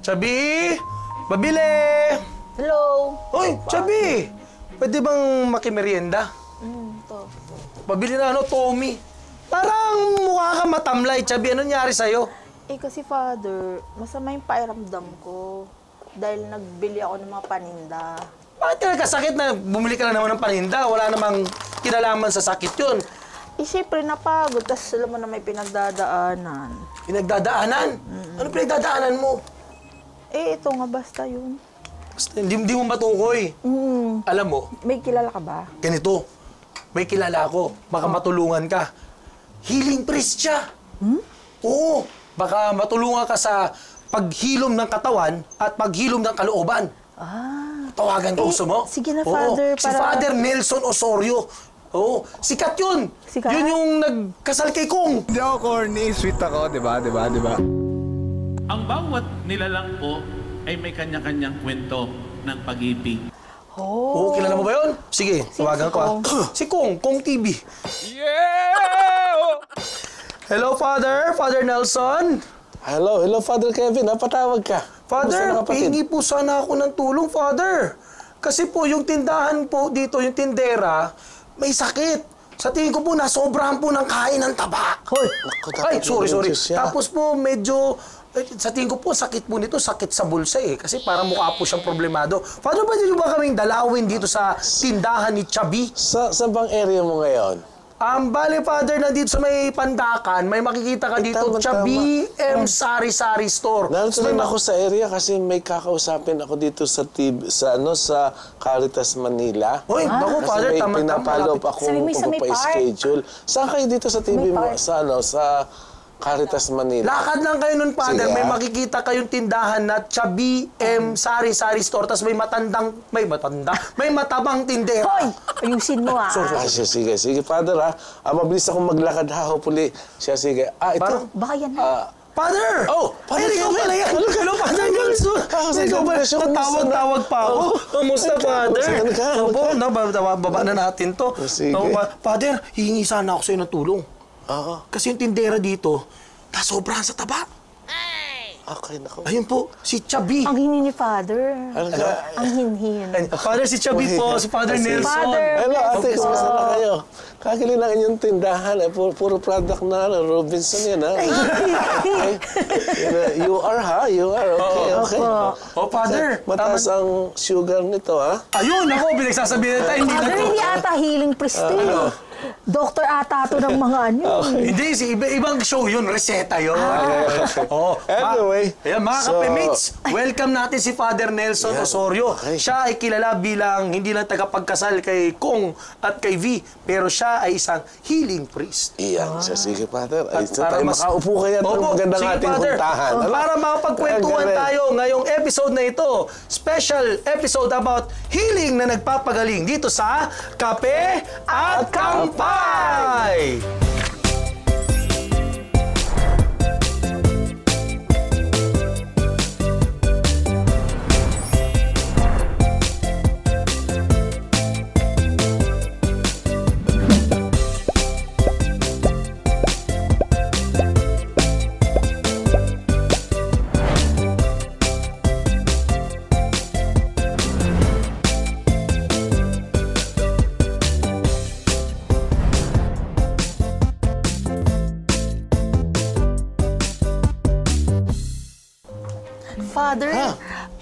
Chubby! Babili! Hello! Hoy, Chubby! Pwede bang makimerienda? Ito. Pabili na Tommy. Parang mukha ka matamlay, Chubby. Ano nangyari sa'yo? Eh kasi Father, masama yung pakiramdam ko. Dahil nagbili ako ng mga paninda. Bakit ka nagkasakit na bumili ka na naman ng paninda? Wala namang kinalaman sa sakit yun. Eh syempre napagod, tapos alam mo na may pinagdadaanan. Pinagdadaanan? Ano pinagdadaanan mo? Eh ito nga basta yun. Basta hindi mo matukoy. Alam mo, May kilala ka ba? ganito. May kilala ako. Baka matulungan ka. Healing priest siya. Oo. Baka matulungan ka sa paghilom ng katawan at paghilom ng kalooban. Tawagan ko, gusto mo? Sige na, Oo. Father, Si para- Father Nelson Osorio. Oo. Sikat yun. Sikat? Yun yung nagkasal kay Kong. Hindi ako corny, sweet ako, di ba? Ang bawat nilalang po ay may kanya-kanyang kwento ng pag-ibig. Oo, kilala mo ba yun? Sige, tawagan ko. Si Kong TV. Yeah! Hello, Father. Father Nelson. Hello, Father Kevin. Napatawag ka. Father, Kumusta na, kapatid? hihingi po sana ako ng tulong, Father. Kasi po, yung tindahan po dito, yung tindera, may sakit. Sa tingin ko po, nasobrahan po ng kain ng taba. Hoy! Ay, sorry. Diyos yan. Tapos po, medyo, sa tingin ko po, sakit po nito, sakit sa bulsa eh. Kasi parang mukha po siyang problemado. Father, pwede niyo ba kaming dalawin dito sa tindahan ni Chubby? Sa bang area mo ngayon? Bale, Father, nandito sa may Pandakan, may makikita ka dito, tama, Chubby Sari-Sari Store. Narito rin ako sa area kasi may kakausapin ako dito sa TV, sa Caritas Manila. Hoy, naku, Kasi Father, may tama-tama. pinapalop Sabi akong mo sa may pagpapa-schedule. Saan kayo dito sa TV mo? park. Sa Caritas Manila? Lakad lang kayo nun, Father. Sige, May ah. makikita kayong tindahan na Chubby Sari-Sari Store. Tapos may matabang tindera. Hoy! Ayusin mo Sige, Father ha. Mabilis akong maglakad ha, hopefully. Sige. Ito. Parang- Baka yan na. Father! Father Ay, ikaw Kevin! pala yan! Hello, Father Nelson! Ikaw pala, tatawag pa ako. Kamusta, Father? Ano ka? Opo, baba na natin to. Sige. Father, hihingi sana ako sa'yo ng tulong. Oo. Kasi yung tindera dito, nasobrahan sa taba. Okay, naku. Ayun po, si Chubby. Ang hini ni Father. Ano ka? Ang hinhin. Father, si Chubby po, si Father Nelson. Father. Hello, ate. Yes, Kumusta po. na kayo? Kakili na inyong tindahan. Puro product na Robinson yan, ha? Okay. You are, ha? You are. Okay. Oh, Father. Mataas ang sugar nito, ha? Ayun, ako, pinagsasabihin tayo, hindi na Father, to. hindi ata healing priest Doktor ata to ng mga ano. Hindi, ibang show yun, reseta yun. Oh, Anyway, ayan, mga kapemates, welcome natin si Father Nelson Osorio. Okay. Siya ay kilala bilang hindi lang tagapagkasal kay Kong at kay V, pero siya ay isang healing priest. Iyan. Sige, Father. Ay, Para mas- makaupo kaya ito Opo, magandang sige, ating Father. puntahan. Ano? Para makapagkwentuhan Galing. tayo ngayong episode na ito. Special episode about healing na nagpapagaling dito sa Kape at Kampay! Father,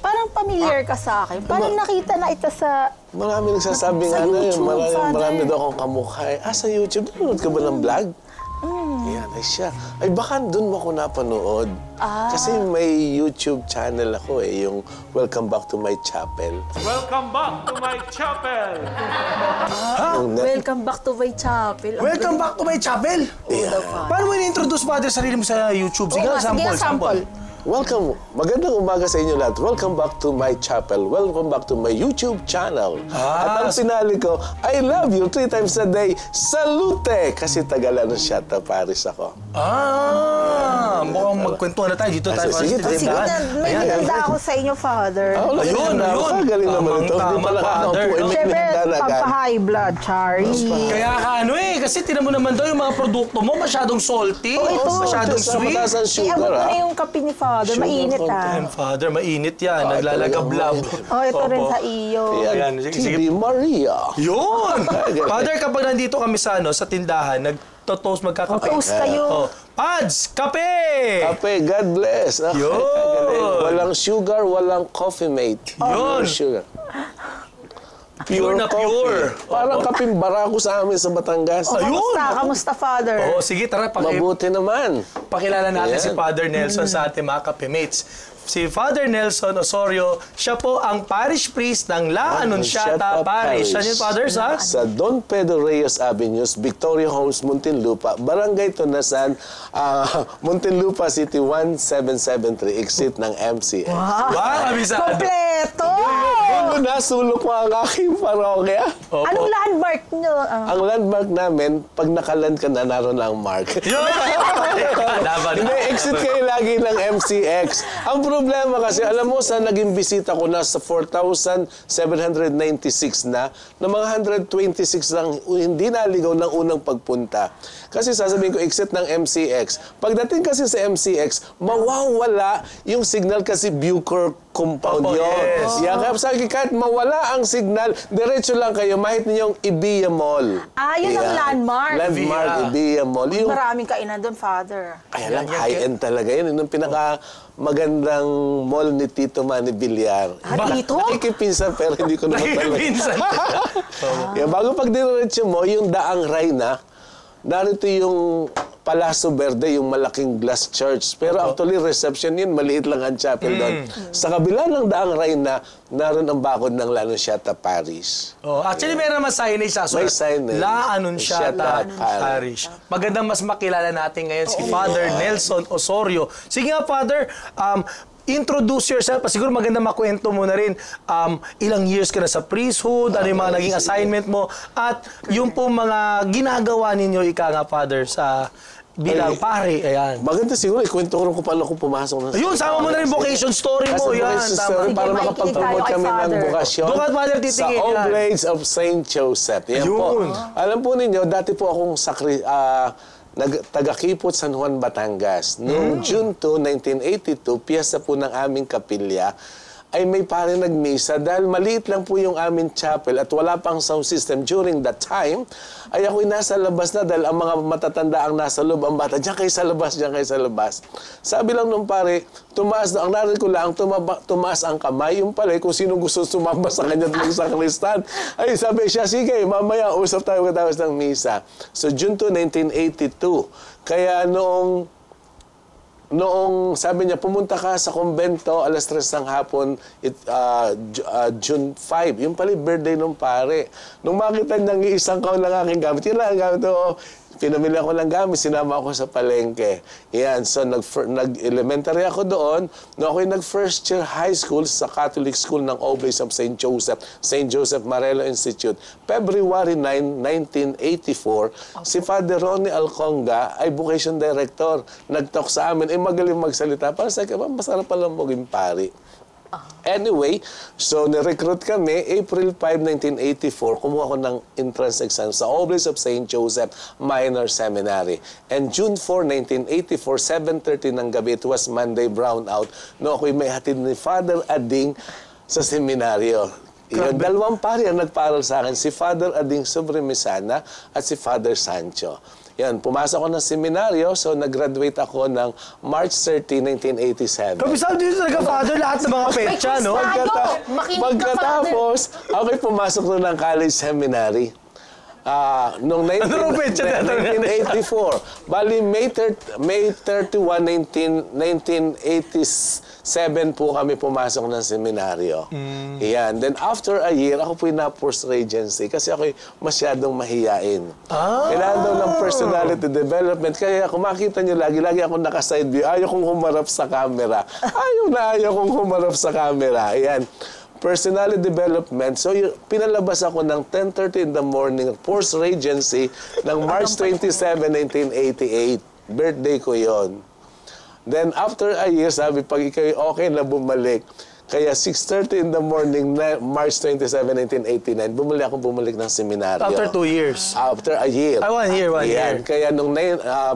parang familiar ka sa akin. Parang nakita na ito sa... Marami nagsasabing Sa ano yun. YouTube, Father. Marami daw akong kamukha. Sa YouTube. Nanonood ka ba ng vlog? Yan, ay siya. Ay, baka doon mo ako napanood. Kasi may YouTube channel ako yung Welcome Back to My Chapel. Welcome back to my chapel! Welcome back to my chapel. Welcome back to my chapel! Paano mo in-introduce, Father, sarili mo sa YouTube? Sige, sample. Welcome. Magandang umaga sa inyo lahat. Welcome back to my chapel. Welcome back to my YouTube channel. At ang pinali ko, I love you 3 times a day. Salute! Kasi Tagalano siya, Paris ako. Mukhang magkwentuhan na tayo. Dito tayo. Sige, Sige na, may maganda ako sa inyo, Father. Ayun. Galing naman ito. Hindi Tama, pala Father. ako. May Siyempre, pinagdadaanan na agad. Pagpa-high blood, Chari. Kaya ka kasi tinan mo naman daw yung mga produkto mo, masyadong salty, ito. masyadong sweet. Mataas ang sugar, Iabot mo ha? na yung kape ni Father. Sugar Mainit, content. Father, mainit yan. Naglalagablab. Ito rin sa iyo. Ayan, sige, sige. TV Maria. Yun! Father, kapag nandito kami sa tindahan, nagtotoast magkakape. Toast kayo. Pads, kape! Kape, God bless. Yun. Galing. Walang sugar, walang coffee mate. Yun. No sugar. Pure na coffee. pure. Parang kaping barako sa amin sa Batangas. Kamusta, Father? Sige, tara, Mabuti naman. pakilala natin Ayan. si Father Nelson sa ating mga kape-mates. Si Father Nelson Osorio, siya po ang parish priest ng La Anunciata Parish. Saan yun, Father? Sa Don Pedro Reyes Avenues, Victoria Homes, Muntinlupa, Barangay Tonasan, Muntinlupa City 1773, exit ng MCS. Wow, kabisado. Kompleto! Doon nasulok ko ang aking parokya. Anong landmark nyo? Ang landmark namin, pag nakaland ka na, naroon ang mark. Yun! Hindi, exit kayo lagi ng MCX. Ang problema kasi, alam mo, sa naging bisita ko na sa 4,796 na mga 126 lang hindi naligaw ng unang pagpunta. Kasi sasabihin ko, exit ng MCX. Pagdating kasi sa MCX, mawawala yung signal kasi Bucor compound yun. Yes. Yan, kaya sabi, kahit mawala ang signal, diretso lang kayo, mahit ninyong Ibiya Mall. Yun ang Yan. landmark. Landmark, Ibiya Mall. Yung Maraming kainan doon, Father. kaya lang, high-end talaga yun. Yung pinaka-magandang mall ni Tito Manny Villar. Dito? Nakikipinsan pero hindi ko naman talaga. Nakikipinsan. Bago pag diniretso mo, yung Daang Rayna, narito yung Palacio Verde, yung malaking glass church. Pero actually, reception yun, maliit lang ang chapel doon. Sa kabila ng Daang Rayna, naroon ang bakod ng La Anunciata Parish. Actually, meron naman signage sa May signage. La Anunciata Anunciata Parish. Magandang mas makilala natin ngayon si Father Nelson Osorio. Sige nga, Father, introduce yourself. Siguro maganda makwento mo na rin ilang years ka na sa priesthood, ano yung mga naging assignment mo, at yung po mga ginagawa ninyo, ika nga, Father, sa bilang pare. Ayan. Maganda siguro, ikwento ko rin kung paano ko pumasok na. Ayun, sama mo na rin vocation story mo. Kasi Yan, vocation tama. story, para Sige, makapag-promote makikinig tayo kami kay ng Father. bukasyon Doon ka, Father, sa titingin yan. Oblates of St. Joseph. Yan po. Yun. Alam po ninyo, dati po akong taga-Kipot, San Juan, Batangas. Noong June 2, 1982, piyesta po ng aming kapilya, ay may pare nagmisa dahil maliit lang po yung aming chapel at wala pang sound system during that time, ay ako'y nasa labas na dahil ang mga matatanda ang nasa loob, ang bata, diyan kayo sa labas, diyan kayo sa labas. Sabi lang nung pare, tumaas na, ang narinig ko lang, tumaas ang kamay, yung pala, kung sino gusto sumamba sa kanya at sa kristan. Ay, sabi siya, sige, mamaya, usap tayo katapos ng misa. So, June 2, 1982. Kaya noong sabi niya, pumunta ka sa kumbento, alas 3 ng hapon, June 5. Yung pala birthday ng pare. Nung makita niyang isang kaon lang aking gamit, yun lang ang gamit ko. Pinamili ako ng gamit, sinama ako sa palengke. Yan, so nag-elementary ako doon. Nung ako'y nag-first year high school sa Catholic School ng Oblates of St. Joseph Marelo Institute, February 9, 1984, si Father Ronnie Alconga ay vocation director. Nag-talk sa amin, magaling magsalita. Para sa akin, masarap palang maging pari. Anyway, so nirecruit kami, April 5, 1984, kumuha ko ng entrance exam sa Oblates of St. Joseph Minor Seminary. And June 4, 1984, 7:30 ng gabi, it was Monday brownout, no, ako'y may hatid ni Father Ading sa seminaryo. Yung dalawang pari ang nagparal sa akin, si Father Ading Sobremisana at si Father Sancho. Yan, pumasok ako ng seminaryo, so nag-graduate ako ng March 30, 1987. Kabisado dito talaga, Father, lahat ng mga petsa, no? Pagkatapos, ako'y pumasok na ng college seminary. Noong 1984. Bali, May 31, 1987 po kami pumasok ng seminaryo. Yan. Then after a year, ako po'y na-post regency kasi ako'y masyadong mahiyain. Kailangan daw ng personality development. Kaya kung makita nyo lagi ako naka-side view. Ayaw kong humarap sa camera. Ayaw kong humarap sa camera. Yan. Personality development. So, pinalabas ako ng 10:30 in the morning, post regency, ng March 27, 1988. Birthday ko yon. Then, after a year, sabi, pag ikaw okay na bumalik, Kaya 6:30 in the morning, March 27, 1989, bumalik ng seminaryo. After 2 years. After a year. 1 year, 1 year. Kaya nung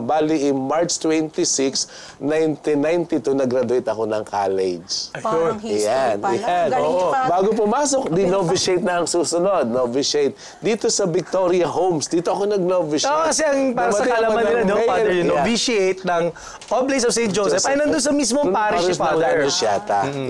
bali in March 26, 1992, nag-graduate ako ng college. Parang history Ayan, pala. ayan. Galing ni Oo. Father. Bago pumasok, novitiate na ang susunod. Novitiate. Dito sa Victoria Homes, dito ako nag-novitiate. Kasi ang para sa Dumating ako kalaman ng nila, no, May- Father, yung Yeah. novitiate ng Oblates of St. Joseph ay nandun sa mismong parish ni Father.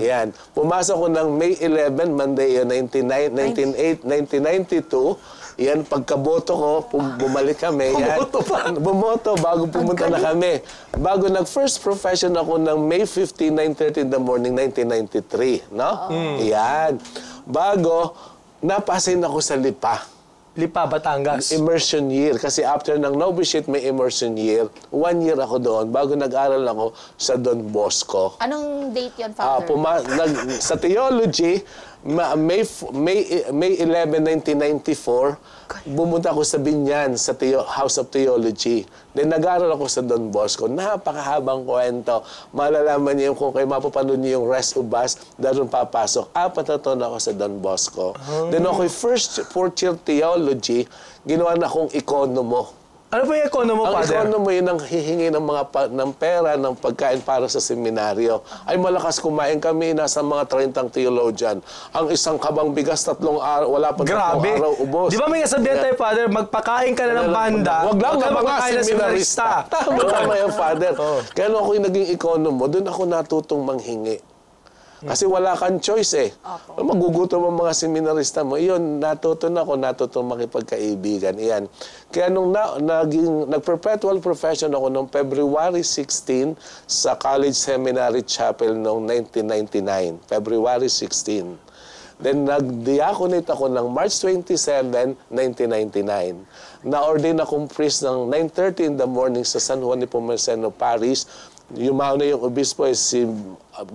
Yan. Pumasok ko ng May 11, Monday yun, 1992. Yan, pagkaboto ko, bumalik kami. Yan. Bumoto pa. Bumoto bago pumunta na kami. Bago nag-first profession ako ng May 15, 9:30 in the morning, 1993. No? Yan. Bago, napasin ako sa Lipa. Lipa, Batangas. Immersion year. Kasi after ng novitiate, may immersion year. 1 year ako doon bago nag-aral ako sa Don Bosco. Anong date yun, Father? Sa theology, May 11, 1994, bumunta ako sa Binyan, sa House of Theology. Then nag-aral ako sa Don Bosco. Napakahabang kwento. Malalaman niyo kung kayo mapapanood niyo yung rest of us, doon papasok. 4 na taon ako sa Don Bosco. Then ako fourth year theology, ginawa na akong economo. Ano po yung economo, Ang Father? economo yun ang hihingi ng ng pera, ng pagkain para sa seminaryo. Ay malakas kumain kami, nasa mga 30 theologian. Ang isang kabang bigas, 3 araw, wala pa 3 Grabe. araw ubos. Di ba may kasabihan tayo, Father, magpakain ka na ng banda, Wag lang huwag ka na mga magpakain ng seminarista. Tama yung Father. Kaya nung ako yung naging economo, doon ako natutong manghingi. Kasi wala kang choice eh. Magugutom ang mga seminarista mo. Iyon, natutong makipagkaibigan. Iyan. Kaya nung nag-perpetual profession ako noong February 16 sa College Seminary Chapel noong 1999. February 16. Then nag-diaconate ako ng March 27, 1999. Na-ordain akong priest ng 9:30 in the morning sa San Juan Nepomuceno Parish. Yumaw na yung obispo si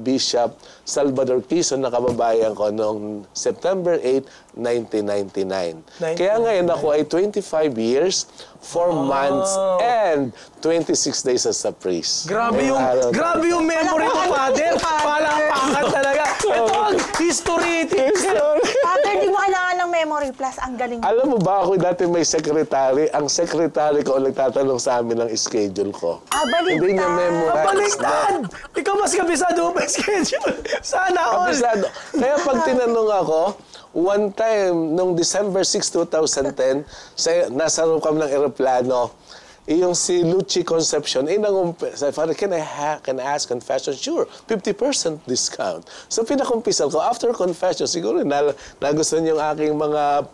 Bishop Salvador Quizon na kababayan ko noong September 8, 1999. Kaya ngayon ako ay 25 years, 4 months, and 26 days as a priest. Grabe yung memory mo, Father. Palakpakan talaga. Ito ang history. Father, di mo kailangan ng memory plus. Ang galing. Alam mo ba, ako dati may secretary. Ang secretary ko ang nagtatanong sa amin ng schedule ko. Baliktad. Hindi niya memorize. Baliktad! Ikaw mas kabisado mo pa schedule. Sana all. Kabisado. Kaya pag tinanong ako, one time, noong December 6, 2010, nasa room kami ng aeroplano, yung si Lucy Concepcion, sabi, Father, can I ask confession? Sure, 50% discount. So pinakumpisal ko, after confession, siguro nagustuhan yung aking mga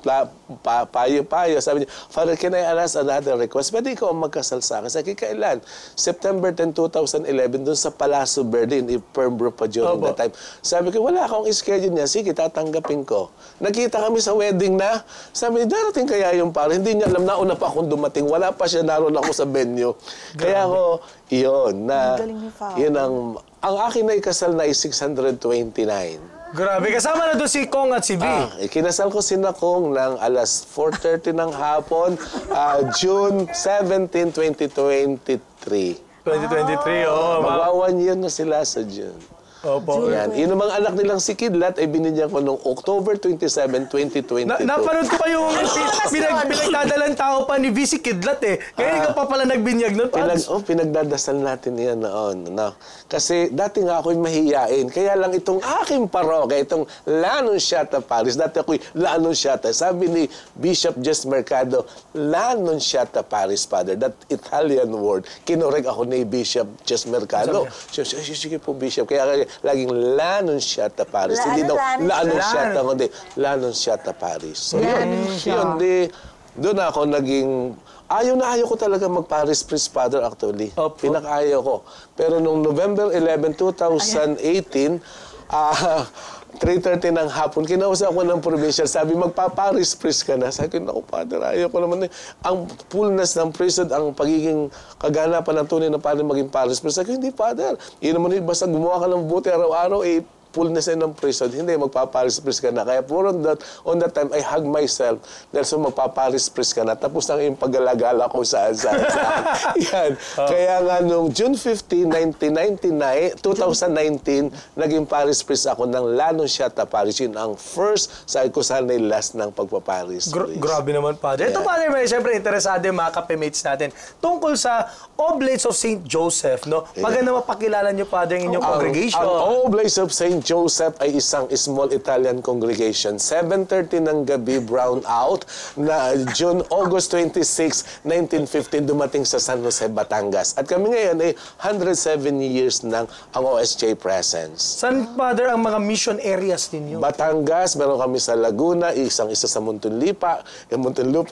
payo-payo. Sabi niya, Father, can I ask another request? Pwede ikaw ang magkasal sa akin. Sabi, kailan? September 10, 2011, dun sa Palacio Berlin, Pembroke pa during that time. Sabi ko, wala akong schedule niya. Sige, tatanggapin ko. Nakita kami sa wedding na. Sabi, darating kaya yung pare. Hindi niya alam, nauna pa akong dumating. Wala pa siya, naroon ako sa venue. Kaya ako, yun ang akin na ikasal na is 629. Grabe, kasama na doon si Kong at si V. Kinasal ko si Kong ng alas 4:30 ng hapon, June 17, 2023. 2023, Magwa 1 year na sila sa June. Opo. Yan. Yun ang mga anak nilang si Kidlat ay binigyan ko noong October 27, 2022. Napanood ko pa yung pinagdadalang tao pa ni V si Kidlat eh. Kaya ikaw pa pala nagbinyag nun, Pads. Pinagdadasal natin yan noon. No? Kasi dati nga ako'y mahiyain. Kaya lang itong aking parokya, itong L'Annunziata Paris, dati ako'y L'Annunziata. Sabi ni Bishop Jess Mercado, L'Annunziata Paris, Father. That Italian word. Kinorek ako ni Bishop Jess Mercado. Sige po, Bishop. Kaya laging L'Annunziata Paris. Hindi daw L'Annunziata, kundi L'Annunziata Paris. So yun, doon ako naging... Ayaw ko talaga mag-Paris Priest Father actually. Pinaka-ayaw ko. Pero nung November 11, 2018, 3:30 ng hapon, kinausap ko ng provincial, sabi, magpa-Paris priest ka na. Sabi ko, naku, Father, ayaw ko naman. Ang fullness ng priesthood, ang pagiging kaganapan ng tunay na paano maging Paris priest. Sabi ko, hindi, Father. Yun naman, basta gumawa ka ng buti araw-araw, fullness ng prison, hindi, magpaparis-pris ka na. Kaya on that time, I hug myself dahil so magpaparis-pris ka na. Tapos na yung paggalagala ko saan. Yan. Kaya nga nung June 15, 2019, naging paris-pris ako ng Lanunciata Parish. Yun ang first, sabi ko sana yung last ng pagpaparis-pris. Grabe naman, Father. Ito, Father, may siyempre interesado yung mga kapemates natin tungkol sa Oblates of St. Joseph, no? Maganda mapakilala niyo, Father, ang inyong congregation. Ang Oblates of St. Joseph ay isang small Italian congregation. 7:30 ng gabi, brown out, na August 26, 1915, dumating sa San Jose, Batangas. At kami ngayon ay 107 years ng ang OSJ presence. San, Father, ang mga mission areas ninyo? Batangas, meron kami sa Laguna, isa sa Muntinlupa,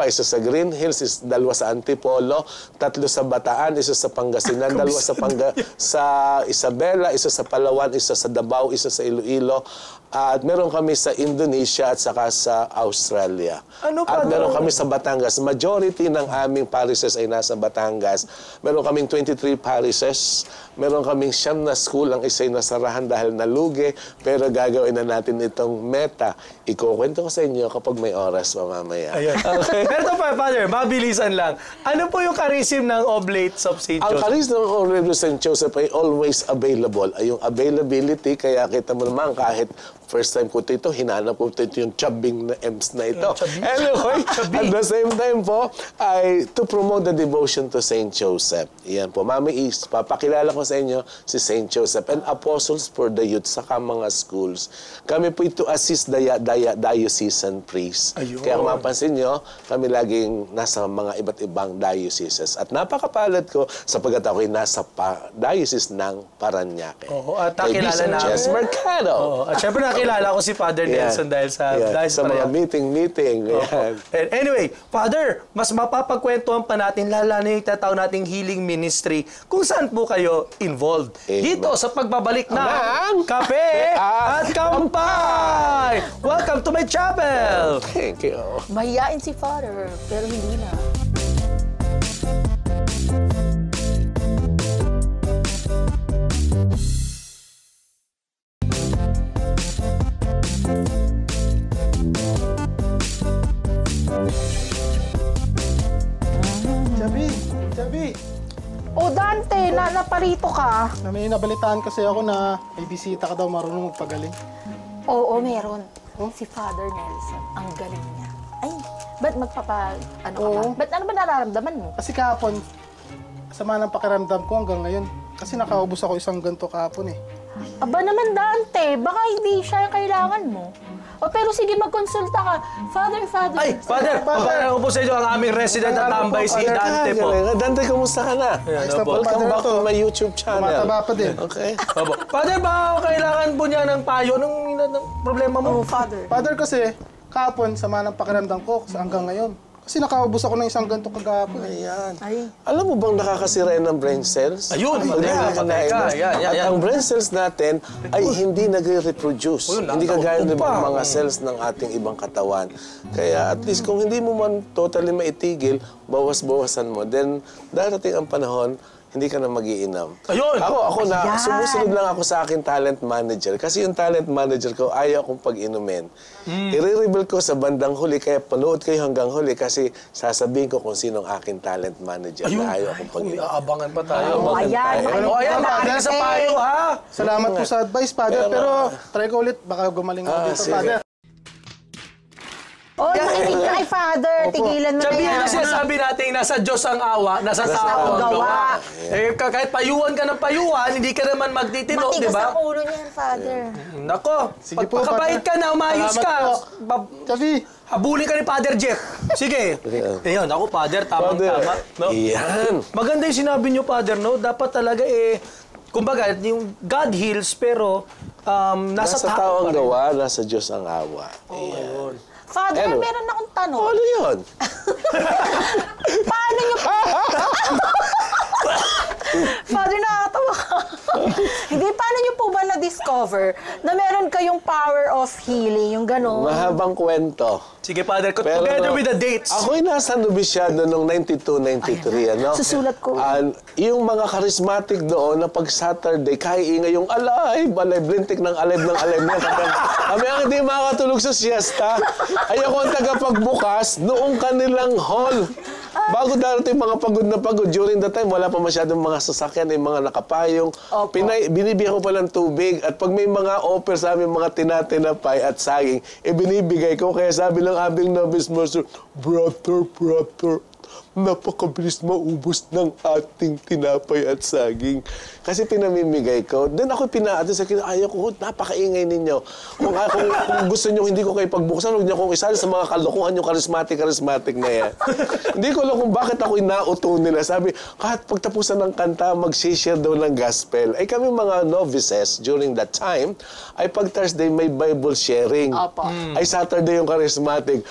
isa sa Green Hills, dalawa sa Antipolo, 3 sa Bataan, isa sa Pangasinan, dalawa sa Isabela, isa sa Palawan, isa sa Davao, isa sa Iloilo, at meron kami sa Indonesia at saka sa Australia. At meron kami sa Batangas. Majority ng aming parishes ay nasa Batangas. Meron kaming 23 parishes. Meron kaming 9 na school. Ang isa'y nasarahan dahil nalugi. Pero gagawin na natin itong meta. Ikukwento ko sa inyo kapag may oras mamamaya. Ayun. Okay. Pero ito pa, Father, mabilisan lang. Ano po yung charism ng Oblates of St. Ang Joseph? charisma ng Oblates of St. Joseph ay always available. Ay yung availability, kaya kita mo naman kahit first time ko ito, hinanap ko ito yung chubbing na M's na ito. Anyway, at the same time po, ay to promote the devotion to St. Joseph. Iyan po, Mami Is, papakilala ko sa inyo si St. Joseph and Apostles for the Youth sa mga schools. Kami po ito assist diocesan priests. Ayun. Kaya kung mapansin nyo, kami laging nasa mga iba't ibang dioceses. At napakapalad ko sapagkat ako'y nasa diocese ng Parañaque. Oo, at Kay nakilala Bishop namin. Jess Mercado. Oo, at syempre nakilala ko si Father Nelson dahil sa sa mga meeting. Yan. And anyway, Father, mas mapapagkwentuhan pa natin lalo na yung tatawag nating healing ministry kung saan po kayo involved. Dito sa pagbabalik ng Kape at Kampay! Welcome to my chapel! Thank you. Mahiyain si Father, pero hindi na. Chabi, O Dante, naparito ka. may nabalitaan kasi ako na may bisita ka daw marunong magpagaling. Oo, meron. Si Father Nelson, ang galing niya. Ay, ba't ano ka ba? Oo. Ba't ano ba nararamdaman mo? Kasi kahapon, sama ng pakiramdam ko hanggang ngayon. Kasi nakaubos ako isang ganito kahapon eh. Aba naman Dante, baka hindi siya yung kailangan mo. O pero sige, magkonsulta ka. Father. Ay, Father! Ako po sa inyo ang aming resident at tambay si Dante po. Dante, kamusta ka na? Ayos na po, Welcome Father, back to ito. my YouTube channel. Tumataba pa din. Okay. Opo. Father, baka kailangan po niya ng payo ng problema mo? Oh, Father. Father kasi, kahapon, sama ng pakiramdam ko hanggang ngayon. Kasi nakaubos ako ng isang ganito kagahapon eh. Ayan. Ay. Alam mo bang nakakasira yan ng brain cells? Ayun, Pag teka, nakakakain teka, mo. yan. At ang brain cells natin ay hindi nagre-reproduce. Ayun, Hindi kagaya ng nakakaupo pa. mga cells ng ating ibang katawan. Kaya at least kung hindi mo man totally maitigil, bawas-bawasan mo, then darating ang panahon, hindi ka na mag-iinam. Ayun! Ako na, Ayan. sumusunod lang ako sa aking talent manager. Kasi yung talent manager ko, ayaw akong pag-inumin. I-reveal ko sa bandang huli, kaya panood kayo hanggang huli kasi sasabihin ko kung sino ang aking talent manager na ayaw akong pag-inumin. Aabangan pa tayo. Oh, ayan. tayo. O, ayan, Father, nakakita sa payo, ha? Salamat po sa advice, Father. Pero try ko ulit, baka gumaling ako dito, sige. Father. Oh, nakinig ka kay Father. Tigilan mo na Sabihin yan. kasi sabi natin, nasa Diyos ang awa, nasa tao ang gawa. Eh, kahit payuhan ka ng payuhan, hindi ka naman magtitino, di Matigas ba? ang ulo niyan, Father. Nako, Sige po, pagkabait ka na, umayos Salamat ka. po. Chabi, Habulin ka ni Father Jeff. Sige. Ayun, ako, Father, tamang-tama. No? Yan. Maganda yung sinabi niyo, Father, no? Dapat talaga kumbaga, yung God heals, pero nasa tao pa ang rin. gawa, nasa Diyos ang awa. Ayun. Father, Anyway. meron akong tanong. Ano yun? Paano niyo... Father, nakakatawa ka. Hindi, paano niyo po ba na-discover na meron kayong power of healing, yung gano'n? Mahabang kwento. Sige, Father, Pero together with the dates. Ako'y nasa nobisyado noong 92, 93, ano? Susulat ko. Yung mga charismatic doon na pag Saturday, kaiingay yung alive, lintik ng alive niya. Kami ang hindi makakatulog sa siesta. Ay ako ang tagapagbukas noong kanilang hall. Bago darating mga pagod na pagod, during the time, wala pa masyadong mga sasakyan, yung mga nakapayong. Binibigyan ko pa ng tubig. At pag may mga offer sa amin, mga tinatinapay at saging, binibigay ko. Kaya sabi ng aming novice master, brother, napakabilis maubos ng ating tinapay at saging. Kasi pinamimigay ko. Then ako pinaatin sa ayaw ko, napakaingay ninyo. Kung gusto nyo, hindi ko kayo pagbuksan, huwag nyo akong isali sa mga kalokohan yung charismatic na yan. Hindi ko alam kung bakit ako inauto nila. Sabi, kahit pagtapusan ng kanta, mag-share daw ng gospel. Ay kami mga novices, during that time, ay pag Thursday may Bible sharing. Ay Saturday yung charismatic.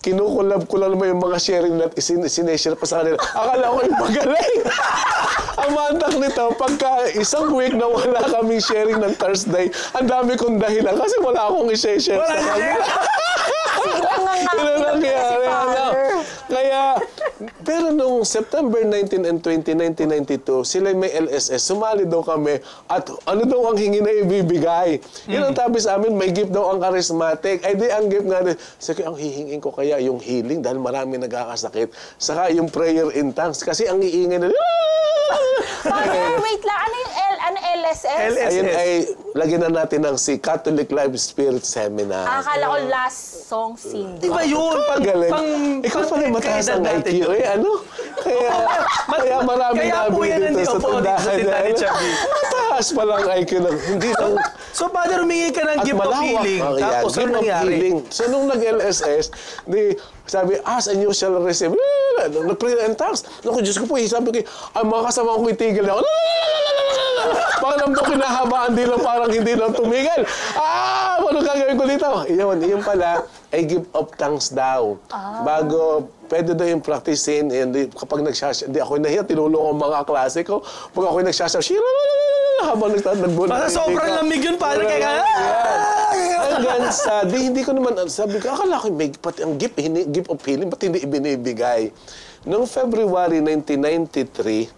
Kinukulab ko lang naman yung mga sharing na sineshare pa sa kanila. Akala ko yung magaling. Ang mantak nito, pagka isang week na wala kaming sharing ng Thursday, ang dami kong dahilan kasi wala akong i-share sa kanila. Yun ang nangyari. Kaya, pero nung September 19 and 20, 1992, sila may LSS, sumali daw kami at ano daw ang hingi na ibibigay. Yun ang tabi sa amin, may gift daw ang charismatic. Ay di, ang gift nga, sige, ang hihingin ko kaya yung healing dahil marami nagkakasakit. Saka yung prayer in tongues. Kasi ang iingay na, Father, wait lang. Ano LSS? ayun ay, lagyan na natin ng si Catholic Life Spirit Seminar. Akala ko last song sing. Di ba yun? Ikaw pala mataas ang IQ. Ano? Kaya maraming Kaya po yan nabili dito sa tindahan. Mataas pa lang IQ ng hindi lang. So, Father, humingi ka ng gift of healing. Tapos, ano nangyari? So, nung nag-LSS, sabi, ask and you shall receive. Nag-pray in tongues. Naku, Diyos ko po, sabi ko, ang mga kasama kong itigil na ako. Pakiram ko kinahabaan, parang hindi lang tumigil. Ano gagawin ko dito? Iyon pala, ay gift of tongues daw. Bago, pwede daw yung practicein. Kapag nagsasya, hindi ako nahiya, tinulong ko mga klase ko. Pag ako nagsasya, habang nagbunod. Basta sobrang lamig yun, Father. Hanggang sa, hindi ko naman, sabi ko, akala ko may pati ang gift of healing, ba't hindi ibinibigay? Noong February 1993,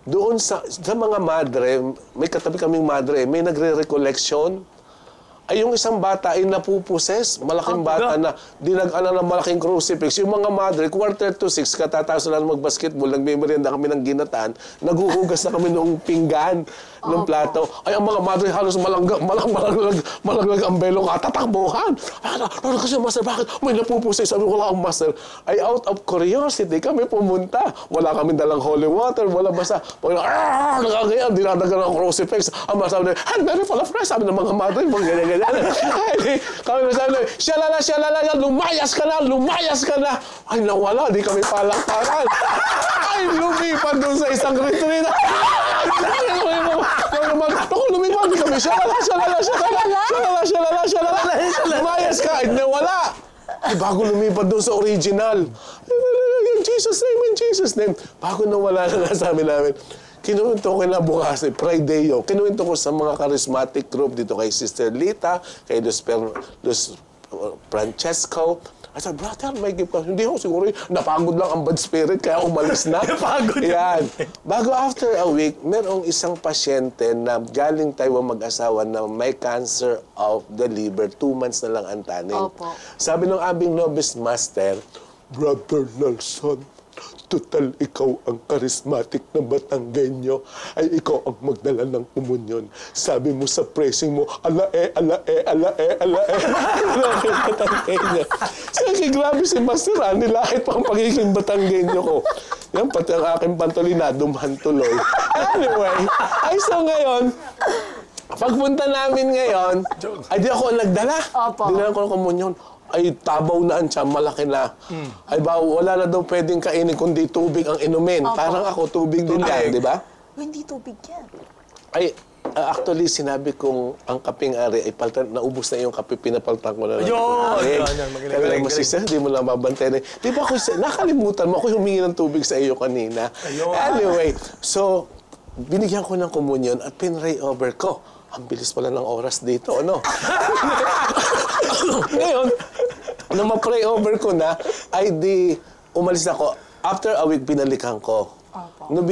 doon sa mga madre, may katabi kaming madre, may nagre-recollection. Ay yung isang bata ay napuposes, malaking bata na dinag-ana ng malaking crucifix. Yung mga madre, 5:45, katatapos na mag-basketball, nagmemorienda kami ng ginataan, naghuhugas na kami ng pinggan, ng plato. Ay ang mga madre halos malaglag ang belong tatakbuhan. Kasi master, bakit may napuposes? Sabi ko, wala akong master. Ay out of curiosity kami pumunta. Wala kami dalang holy water, wala basta. Nagagayaan, dinadagan ng crucifix. Ang masabi na, very full of Christ. Sabi ng mga madre, mga ganyan-ganyan. Kami masabi na, shalala, lumayas ka na. Ay nawala, di kami palakpakan. Ay lumipad doon sa isang retreat. Ako lumipad, di kami, shalala. Lumayas ka, ay nawala. Ay, bago lumipad doon sa original. In Jesus' name. Bago nawala na sabi namin, kinuwento ko kinabukas, Friday yun. Kinuwento ko sa mga charismatic group dito kay Sister Lita, kay Los Francesco. I said, brother, may gift ka. Hindi ako siguro, napagod lang ang bad spirit, kaya umalis na. Napagod. Yan. Bago after a week, merong isang pasyente na galing Taiwan mag-asawa na may cancer of the liver. 2 months na lang ang taning. Opo. Sabi ng aming novice master, Brother Nelson, total ikaw ang charismatic na Batanggenyo, ay ikaw ang magdala ng komunyon. Sabi mo sa praising mo, alae. Batanggenyo. Sige, grabe si Master Andy, lahit pa ang pagiging Batanggenyo ko. Yan, pati ang aking pantuli na, dumhan tuloy. Anyway, ay so ngayon, pagpunta namin ngayon, ay di ako nagdala. Dinala ko ng komunyon. Ay tabaw na ang tiyan, malaki na. Ay wala na daw pwedeng kainin kundi tubig ang inumin. Parang ako, tubig din yan, di ba? Hindi tubig yan. Ay, actually, sinabi kong ang kaping ari ay naubos na yung kape, pinapaltan ko na lang. Kaya mo, sister, hindi mo lang mabantayan. Di ba ako, nakalimutan mo, ako humingi ng tubig sa iyo kanina. Anyway, so, binigyan ko ng komunyon at pinray over ko. ang bilis pala ng oras dito, ano? Ngayon, nung ma-pray over ko na, ay di umalis ako. After a week, binalikan ko. Nung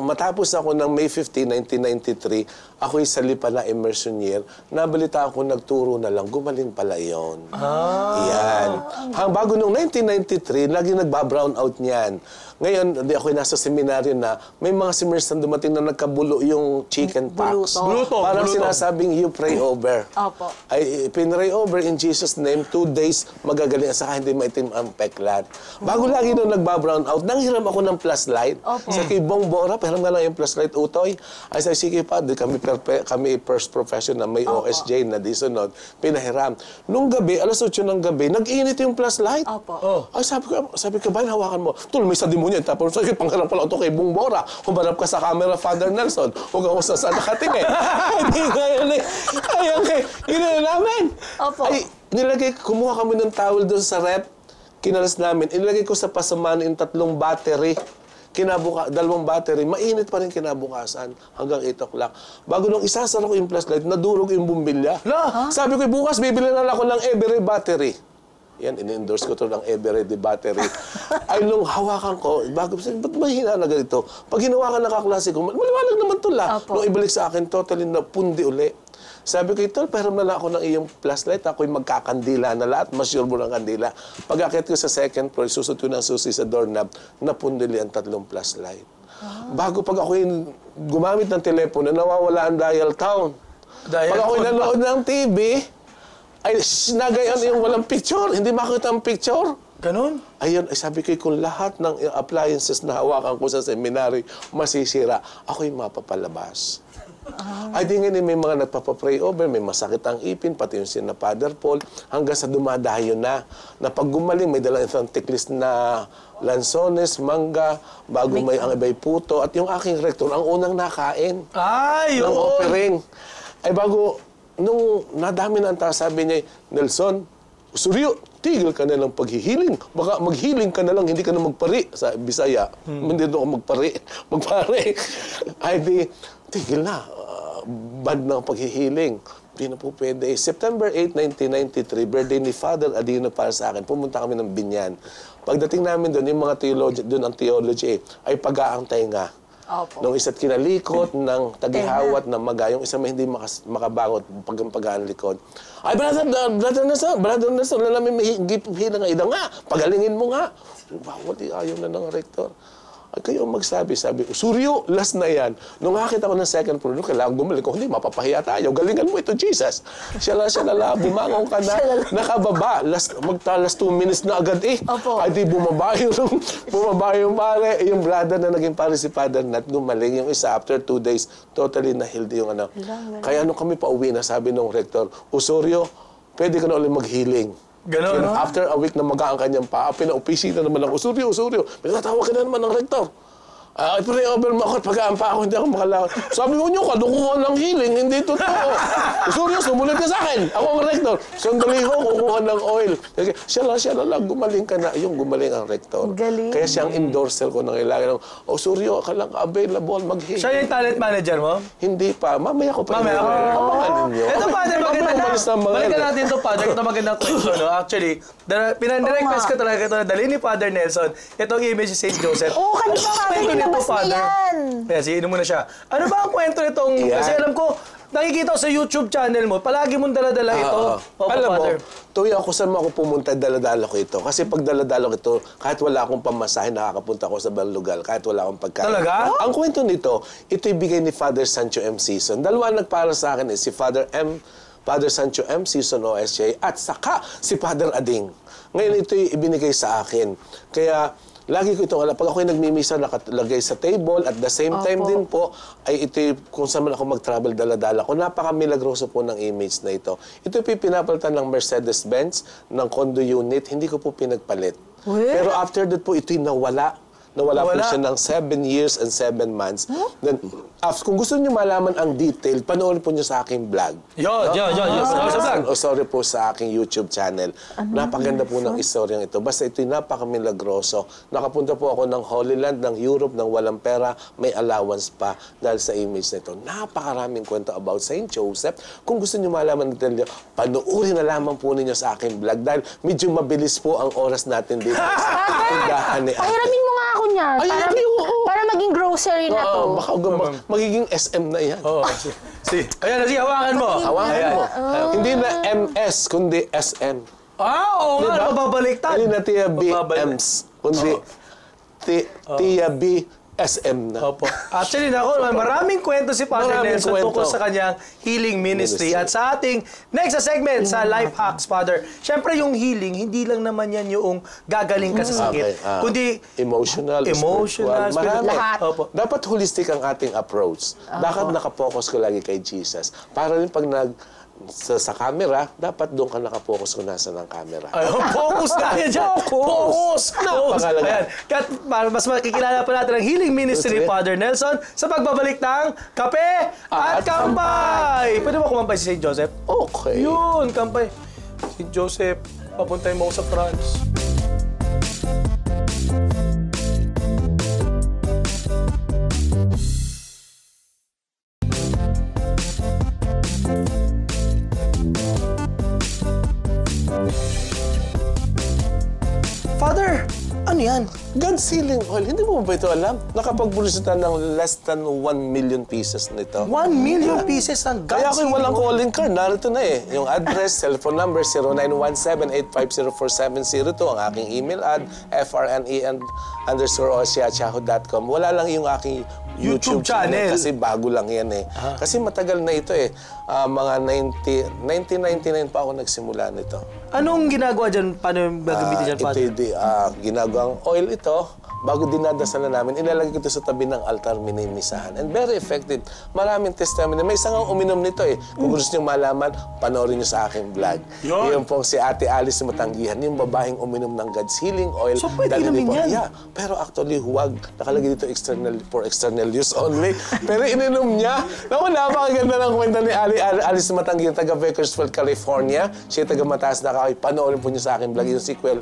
matapos ako ng May 15, 1993, ako'y sa Lipa na immersion year, nabalita ako nagturo na lang, gumaling pala yun. Yan. Bago nung 1993, lagi nagba-brown out niyan. Ngayon, ako'y nasa seminaryo na, may mga simmers na dumating na nagkabulo yung chicken pox. Parang sinasabing, you pray over. Opo. Ay pinray over in Jesus' name, 2 days magagaling at saka hindi maitim ang peklat. Bago lagi nung nagba-brown out, nanghiram ako ng flashlight. Sa kay Bong Bora, pahiram nga lang yung flashlight utoy. Ay sa sige pa, kami first profession na may OSJ na disunod, pinahiram. Nung gabi, alas 8 ng gabi, nag-init yung flashlight. Opo. Ay sabi ko, bayan hawakan mo. Tul, may sa demonyo. Tapos sige, pangharap pala ito kay Bong Bora. Humarap ka sa camera, Father Nelson. Huwag ako sa nakatingin. Hindi ngayon eh. Ayan eh. Ginala namin. Opo. Ay, kumuha kami ng towel doon sa rep. Kinalas namin. Inilagay ko sa pasamaan yung 3 battery. 2 battery. Mainit pa rin kinabukasan hanggang 8 o'clock. Bago nung isasara ko yung flashlight, nadurog yung bumbilya. Sabi ko, bukas bibili na ako ng Every battery. Yan, in-endorse ko to ng Everready battery. Ay, nung hawakan ko, bago sabi, ba't mahina na ganito? Pag hinawakan ng kaklase ko, maliwanag naman to la. Nung ibalik sa akin, totally na pundi uli. Sabi ko, ito, pero na lang ako ng iyong flashlight. Ako'y magkakandila na lahat. Masyure mo ng kandila. Pag akit ko sa second floor, susot ko ng susi sa doorknob, napundili ang 3 flashlight. Bago pag ako'y gumamit ng telepono, nawawala ang dial tone. Pag ako'y nanood ng TV, ay nagayon yung walang picture. Hindi makita ang picture. Ganon? Ayun, ay sabi ko, kung lahat ng appliances na hawakan ko sa seminary masisira, ako'y mapapalabas. Ay di ngayon may mga nagpapapray over, may masakit ang ipin, pati yung sina Father Paul, hanggang sa dumadayo na pag gumaling, may dala isang tiklis na lansones, mangga, bago may ang iba'y puto, at yung aking rektor, ang unang nakain ng offering. Ay bago, nung nadami na ang tao, sabi niya, Nelson, Suryo, tigil ka na lang paghihiling. Baka maghiling ka na lang, hindi ka na magpari. Sa Bisaya, hindi na ako magpari. Ay di, tigil na. Bad na ang paghihiling. Hindi na po pwede. September 8, 1993, birthday ni Father Adino para sa akin. Pumunta kami ng Binyan. Pagdating namin doon, yung mga theology, doon ang theology ay pag-aantay nga. Nung isa't kinalikot ng tagihawat ng maga, yung isa may hindi makabangot pag-aan likod. Ay, brother Nelson, lalamin hilang nga, ida nga, pagalingin mo nga. Bawal, ayaw na ng rektor. Ay, kayo magsabi, Suryo, last na yan. Nung nakakita ko ng second floor, kailangan bumalik ko, hindi, mapapahiya tayo. Galingan mo ito, Jesus. Siya lala, bumangon ka na, nakababa. Last 2 minutes na agad eh. Ay, di bumaba yung pare, yung brother na naging pare si Father Nat, gumaling yung isa after 2 days, totally na-healed yung ano. Kaya nung kami pauwi na, sabi nung rektor, Suryo, pwede ka na ulit mag-healing. Ganon, no? After a week na magaan kanyang paa, pinaupisita naman ako, Suryo, pinatawag ka na naman ng rektor. Pray over mo ako at pag-aan pa ako, hindi ako makalakad. Sabi ko nyo, kadukuhan ng healing, hindi totoo. Suryo, sumunod ka sa akin. Ako ang rektor. Sandali ko, kukuha ng oil. Siya lang, gumaling ka na. Yung gumaling ang rektor. Galing. Kaya siyang endorser ko ng ilangan. Suryo, ka lang available, mag-heal. Siya yung talent manager mo? Hindi pa. Mamaya ko pa. Mamaya ko. Abangan ninyo. Ito, Father, maganda na. Balikan natin ito, Father. Ito magandang question, no? Actually, pinanirequest ko talaga ito na dali ni Father Nelson. Itong image si St. Joseph. Oo, kanina nga nilabas niya yan. Kaya sige muna siya. Ano ba ang kwento nitong, kasi alam ko, nakikita ko sa YouTube channel mo, palagi mong daladala ito. Alam mo, Father. tuwi ako saan mo ako pumunta, daladala ko ito. Kasi pag daladala ko ito, kahit wala akong pamasahe, nakakapunta ako sa ibang lugar, kahit wala akong pagkain. Talaga? Ang kwento nito, ito ibigay ni Father Sancho M. Season. Dalawa nagpara sa akin si Father Sancho M. Season OSJ at saka si Father Ading. Ngayon ito ibinigay sa akin. Kaya lagi ko itong alam. Pag ako'y nagmimisa, nakalagay sa table, at the same time din po, ay ito kung saan man ako mag-travel, dala-dala ko. Napaka-milagroso po ng image na ito. Ito pinapalitan ng Mercedes-Benz, ng condo unit, hindi ko po pinagpalit. Pero after that po, ito'y nawala. Nawala po Nawala. siya ng 7 years and 7 months. Then, kung gusto niyo malaman ang detail, panoorin po niyo sa aking vlog. Yun. Sa vlog. O sorry po sa aking YouTube channel. Napakaganda po ng istoryang ito. Basta ito'y napakamilagroso. Nakapunta po ako ng Holy Land, ng Europe, ng walang pera, may allowance pa dahil sa image na ito. Napakaraming kwento about Saint Joseph. Kung gusto niyo malaman ng detalye, panoorin na lamang po ninyo sa aking vlog dahil medyo mabilis po ang oras natin dito sa tindahan ni Ate. Pahiramin mo nga ako niyan. Ay, Para, hindi, oo. para maging grocery na to. Baka magiging SM na yan. Oo. Ayan, sige, hawakan mo. Hawakan mo. Hindi na MS, kundi SM. Oo nga, Diba? mababaliktad. Hindi na Tia B Mababalik. Ems, kundi Tia B SM na. Opo. Actually, maraming kwento si Father Maraming Nelson kwento. tungkol sa kanyang healing ministry. Ministry. At sa ating next segment sa Life Hacks, Father, syempre yung healing, hindi lang naman yan yung gagaling ka sa sakit. Okay, Kundi emotional, spiritual. marami. Lahat. Opo. Dapat holistic ang ating approach. Dapat nakapokus ka lagi kay Jesus. Para rin pag sa camera, dapat doon ka nakapokus kung nasa ng camera. Ayun, focus na yan dyan. Focus! Napakalaga. Ayan. At mas makikilala pa natin ang healing ministry ni Ministry. Father Nelson sa pagbabalik ng Kape at Kampay. Pwede ba kumampay si St. Joseph? Okay. Yun, kampay. St. Joseph, papuntahin mo ako sa France. Father, ano yan? God's healing oil. Hindi mo ba ito alam? Nakapagbulusita ng less than 1 million pieces nito. 1 million pieces ng Kaya God's ako'y walang healing oil. calling card. Narito na eh. Yung address, cellphone number, 0917-850-4702. Ang aking email ad, frne_osia@yahoo.com. Wala lang yung aking YouTube channel. Kasi bago lang yan eh. Kasi matagal na ito eh. Mga 1999 pa ako nagsimula nito. Anong ginagawa dyan? Paano yung gagamitin dyan, Father? Ginagawang oil ito, bago dinadasalan namin, ilalagay ko ito sa tabi ng altar, minimisahan. And very effective. Maraming testimony. May isang uminom nito eh. Kung gusto nyo malaman, panoorin nyo sa aking vlog. Yun. Yung pong si Ate Alice Matanggihan, yung babaeng uminom ng God's healing oil. So, pwede Dahil inumin hindi po- yan? Yeah. Pero actually, huwag. Nakalagay dito for external use only. Pero ininom niya. Naku, napakaganda ng kwenta ni Alice Matanggihan, taga Bakersfield, California. Siya taga Mataas na Kahoy. Panoorin po niyo sa aking vlog yung sequel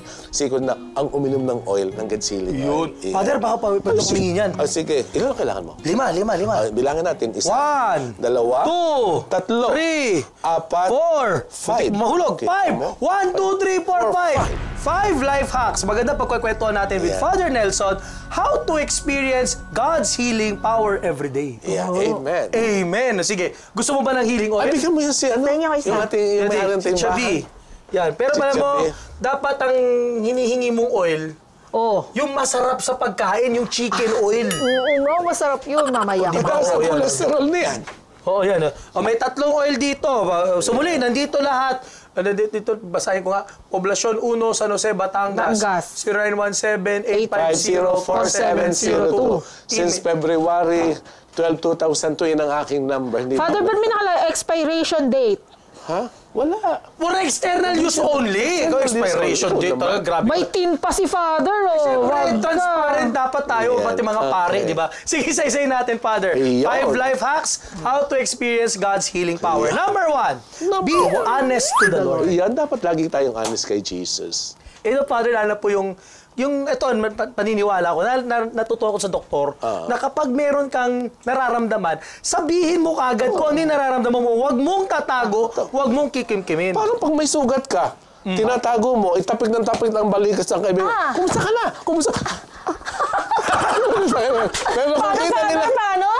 na ang uminom ng oil ng God's healing oil. Yeah. Father, baka pwede humingi yan. Sige, ilan ang kailangan mo? 5. Bilangin natin. 1, 1, 2, 2, 3, 4, 4, 5. Mahulog. Okay. 5. 1, 2, 3, 4, 5. 5 life hacks. Maganda pagkukwentuhan natin with Yeah. Father Nelson how to experience God's healing power every day. Yeah, amen. Amen. Sige, gusto mo ba ng healing oil? Ay, bigyan mo yun si ano? Tingnan ko isa. Yung ating yung may Yan, ating Chabi. Yan. Pero Si alam mo, Chabi. dapat ang hinihingi mong oil, yung masarap sa pagkain, yung chicken oil. Oo nga, masarap yun. Mamaya ko. Diba? Ikaw sa Oo, yan. cholesterol na yan. Oo, yan. May 3 oil dito. Sumuli, nandito lahat. Dito, basahin ko nga. Poblasyon 1, San Jose, Batangas. Batangas. 0917-850-4702. Since February 12, 2002, yun ang aking number. Hindi Father, ba't may nakalagay expiration date? Ha? Wala. For external use only. Ikaw, expiration date. Talaga, grabe. May tin pa si Father, oh. Siyempre, Wag ka. transparent dapat tayo, Yan, pati mga pare, okay. di ba? Sige, isa-isayin natin, Father. Ayun. 5 life hacks, how to experience God's healing power. Number 1, be honest to the Lord. Yan, dapat lagi tayong honest kay Jesus. Ito, Father, lalo po yung ito, paniniwala ko, natuto ako sa doktor, na kapag meron kang nararamdaman, sabihin mo kaagad kung ano yung nararamdaman mo. Huwag mong tatago, huwag mong kikimkimin. Parang pag may sugat ka, tinatago mo, itapik ng balikas ang kaibigan. Kumusta ka na? Kumusta? Pero kung kita nila,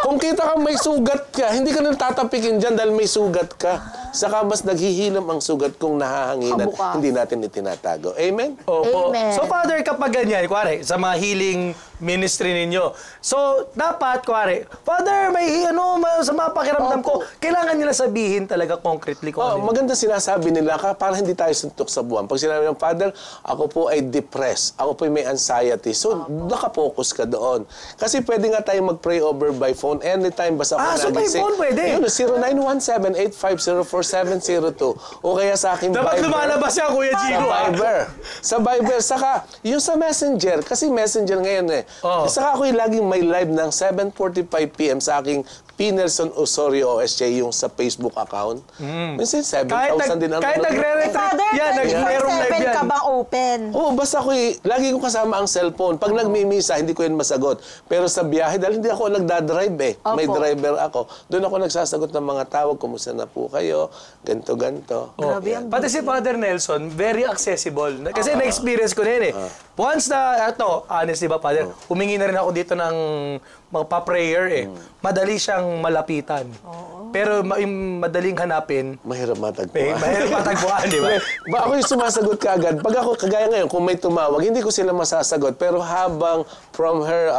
kung kita kang may sugat ka, hindi ka nang tatapikin dyan dahil may sugat ka. Saka mas naghihilom ang sugat kung nahahanginan, Kabukas. hindi natin itinatago. Amen? Opo. Amen. So, Father, kapag ganyan, kuwari, sa mga healing ministry ninyo, so, dapat, kuwari, Father, may sa mga pakiramdam ko, kailangan nila sabihin talaga concretely kung ano yun. Maganda sinasabi nila para hindi tayo suntok sa buwan. Pag sinabi ng Father, ako po ay depressed, ako po ay may anxiety. So, nakapokus ka doon. Kasi pwede nga tayo mag-pray over by phone anytime. Basta So by phone pwede? Yun, 0917-850-4702. O kaya sa akin Dapat Viber. lumalabas siya, Kuya Sa Chico. Viber. Sa Viber. Saka, yung sa Messenger, kasi Messenger ngayon Oo. Saka ako yung laging may live ng 7:45 p.m. sa aking P. Nelson Osorio OSJ, yung sa Facebook account. Minsan 7,000 din ang Kahit nagre-retreat Father, yan, merong live 24/7 yan. ka bang open? Oo, basta ako lagi ko kasama ang cellphone. Pag nagmimisa, hindi ko yun masagot. Pero sa biyahe, dahil hindi ako nagdadrive eh. May Opo. driver ako. Doon ako nagsasagot ng mga tawag, kumusta na po kayo, ganto-ganto. Grabe ang Pati si Father Nelson, very accessible. Kasi na-experience ko na yun eh. Once na, honestly ba, Father, humingi na rin ako dito ng magpa-prayer eh. Madali siyang malapitan. Pero yung madaling hanapin, Mahirap matagpuan. mahirap matagpuan, di ba? Ba ako yung sumasagot ka agad. Pag ako, kagaya ngayon, kung may tumawag, hindi ko sila masasagot. Pero habang from her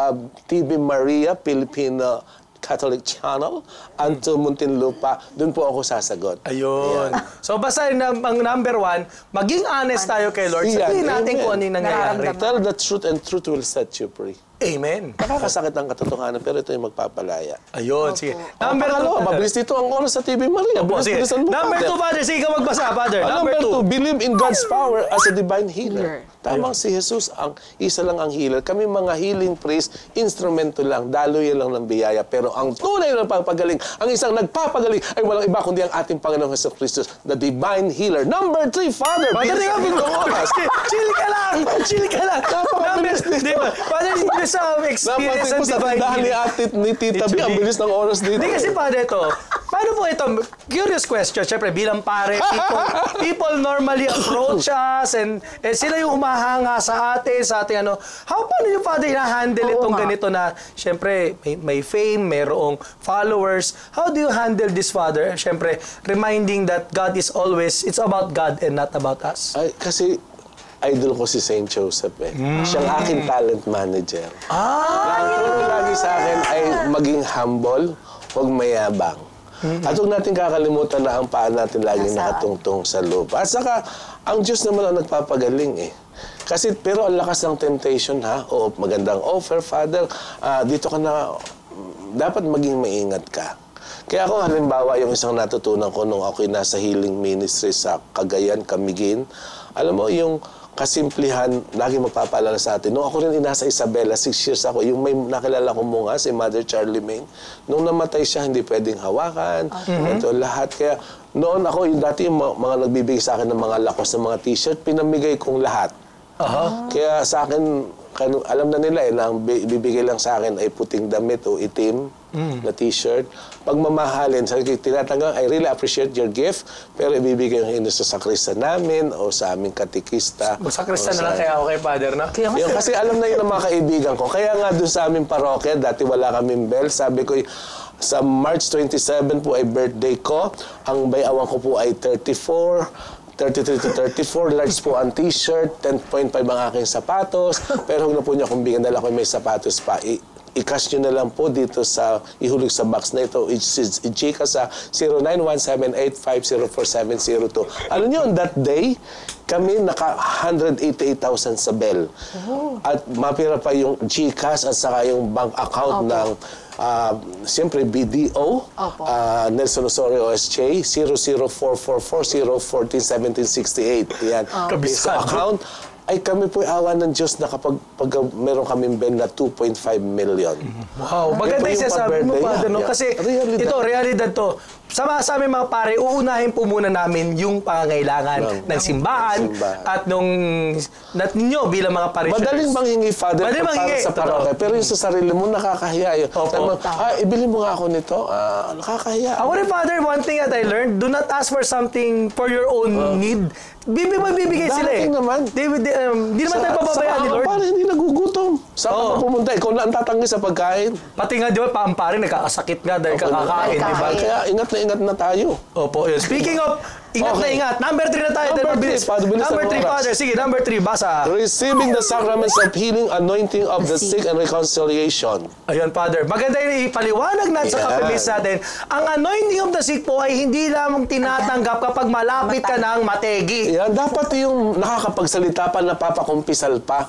TV Maria, Filipino Catholic Channel, unto Muntinlupa, doon po ako sasagot. Ayun. So basta ang number one, maging honest tayo kay Lord. Yan, Sabihin natin amen. kung ano yung nangyayari. Tell the truth and truth will set you free. Amen. Nakakasakit ang katotohanan, pero ito yung magpapalaya. Ayun, sige. Number Number 2. mabilis dito ang oras sa TV Maria. Opo, sige. Bilisan mo, Number Father. 2, Father. Sige ka magbasa, Father. Number 2, believe in God's power as a divine healer. Healer. Tamang si Jesus, ang isa lang ang healer. Kami mga healing priest, instrumento lang, daloy lang ng biyaya. Pero ang tunay na nagpapagaling, ang isang nagpapagaling ay walang iba kundi ang ating Panginoong Jesucristo, the divine healer. Number 3, Father, Father, bilisan di mo ba? ang oras. Chill ka lang! Chill ka lang! Napakabilis Number, di ba? Father, hindi sa experience Napansin ko ng sa divine tindahan ni healing. ni Tita B, ang bilis ng oras dito. Hindi kasi Father, ito, paano po ito? Curious question. Siyempre, bilang pare, people normally approach us and sila yung humahanga sa ating ano. Paano yung Father na-handle Oo itong nga. ganito na, siyempre, may fame, mayroong followers. How do you handle this, Father? Siyempre, reminding that God is always, it's about God and not about us. Ay, kasi idol ko si Saint Joseph eh. Siya ang aking talent manager. Lagi sa akin ay maging humble, huwag mayabang. At huwag natin kakalimutan na ang paa natin lagi nakatungtong sa lupa. At saka, ang Diyos naman ang nagpapagaling eh. Kasi, pero ang lakas ng temptation ha. O, magandang offer, Father. Dito ka na, dapat maging maingat ka. Kaya ako, halimbawa, yung isang natutunan ko nung ako'y nasa healing ministry sa Cagayan, Camiguin. Alam mo, yung kasimplihan, lagi magpapaalala sa atin. Nung ako rin inasa Isabela, 6 years ako, yung may nakilala ko mo nga, si Mother Charlie Main, nung namatay siya, hindi pwedeng hawakan, ito lahat. Kaya noon ako, yung dati yung mga nagbibigay sa akin ng mga lakos ng mga t-shirt, pinamigay kong lahat. Kaya sa akin, alam na nila na ang bibigay lang sa akin ay puting damit o itim na t-shirt. Pag mamahalin, tinatanggap, I really appreciate your gift, pero ibibigay yung sa sakrista namin o sa aming katikista. Masakrista na lang kaya ako kay Father, no? Yun, kasi alam na yun ng mga kaibigan ko. Kaya nga doon sa aming parokya, dati wala kaming bell, sabi ko, sa March 27 po ay birthday ko. Ang bayawan ko po ay 33 to 34, large po ang t-shirt, 10.5 ang aking sapatos, pero huwag na po niya kung bigyan, dala ko may sapatos pa. I-cash nyo na lang po dito sa, ihulog sa box na ito, i-Gcash sa 091785044702. Alam nyo, on that day, kami naka 188,000 sa bell. At mapira pa yung Gcash at saka yung bank account ng siyempre BDO, Nelson Osorio OSJ, 0044440141768. Yan. Sa account, ay kami po awa ng Diyos na kapag meron kaming bell na 2.5 million. Wow, maganda yung sasabi mo, Father, no? Kasi realidad to. Sa aming mga pare, uunahin po muna namin yung pangangailangan ng simbahan at ninyo bilang mga parishioners. Madaling manghingi, Father, Madaling para manghingi, sa parokya. Pero yung sa sarili mo, nakakahiya yun. Ibili mo nga ako nito. Nakakahiya. Ako rin, Father, one thing that I learned, do not ask for something for your own need. Bibigay sila eh. Darating naman. Hindi naman tayo pababayaan ni Lord. Para hindi nagugutom. Saan ka pumunta? Ikaw na ang tatanggi sa pagkain. Pati nga, di ba, paampari, nagkakasakit nga dahil kakakain, di ba? Kaya ingat na tayo. Opo, yun. Speaking of, ingat na ingat. Number 3 na tayo. Number Bilis. 3, Father, bilis Number ang 3, oras. Father. Sige, number 3, basa. Receiving the sacraments of healing, anointing of the sick, and reconciliation. Ayun, Father. Maganda yung ipaliwanag natin sa kapilis natin. Ang anointing of the sick po ay hindi lamang tinatanggap kapag malapit ka ng mategi. Yan, dapat yung nakakapagsalita pa, napapakumpisal pa.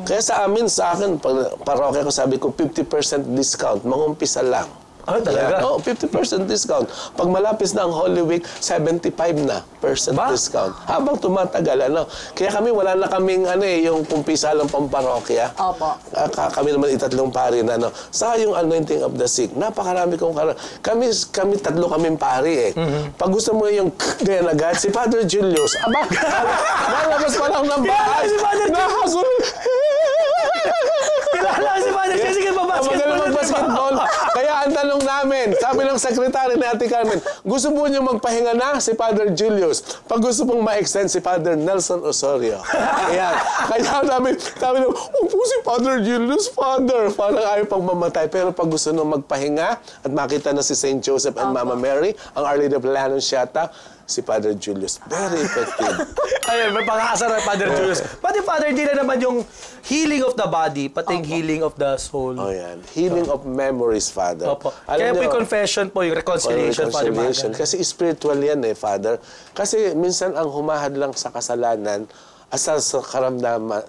Kaya sa akin, parokya ko sabi ko, 50% discount, mangumpisal lang. Ah, talaga? Oo, 50% discount. Pag malapis na ang Holy Week, 75% discount. Habang tumatagal, ano. Kaya kami, wala na kaming, yung kumpisa lang pamparokya. Opo. Kami naman itatlong pari na, Saka yung anointing of the sick. Napakarami kong kami tatlo kaming pari, eh. Pag gusto mo yung ganyan agad, si Father Julius, nalabas pa lang ng bahay. Si Father Julius! Kilala si Father Julius! Sige, Basketball. Kaya ang tanong namin, sabi ng sekretary ni Ate Carmen, gusto po niyo magpahinga na si Father Julius. Pag gusto pong ma-extend si Father Nelson Osorio. Ayan. Kaya sabi po si Father Julius, Father. Parang ayaw pang mamatay. Pero pag gusto nung magpahinga at makita na si St. Joseph and Mama Mary, ang Our Lady of La Anunciata, si Father Julius. Very effective. Ayun, may pang-aasar ng Father Julius. Pati Father, di na naman yung healing of the body, pati yung healing of the soul. Oh, yan. Healing of memories, Father. Opo. Alam Kaya po niyo, yung confession po, yung reconciliation, Father Magan. Kasi spiritual yan, Father. Kasi minsan ang humahad lang sa kasalanan, sa karamdaman,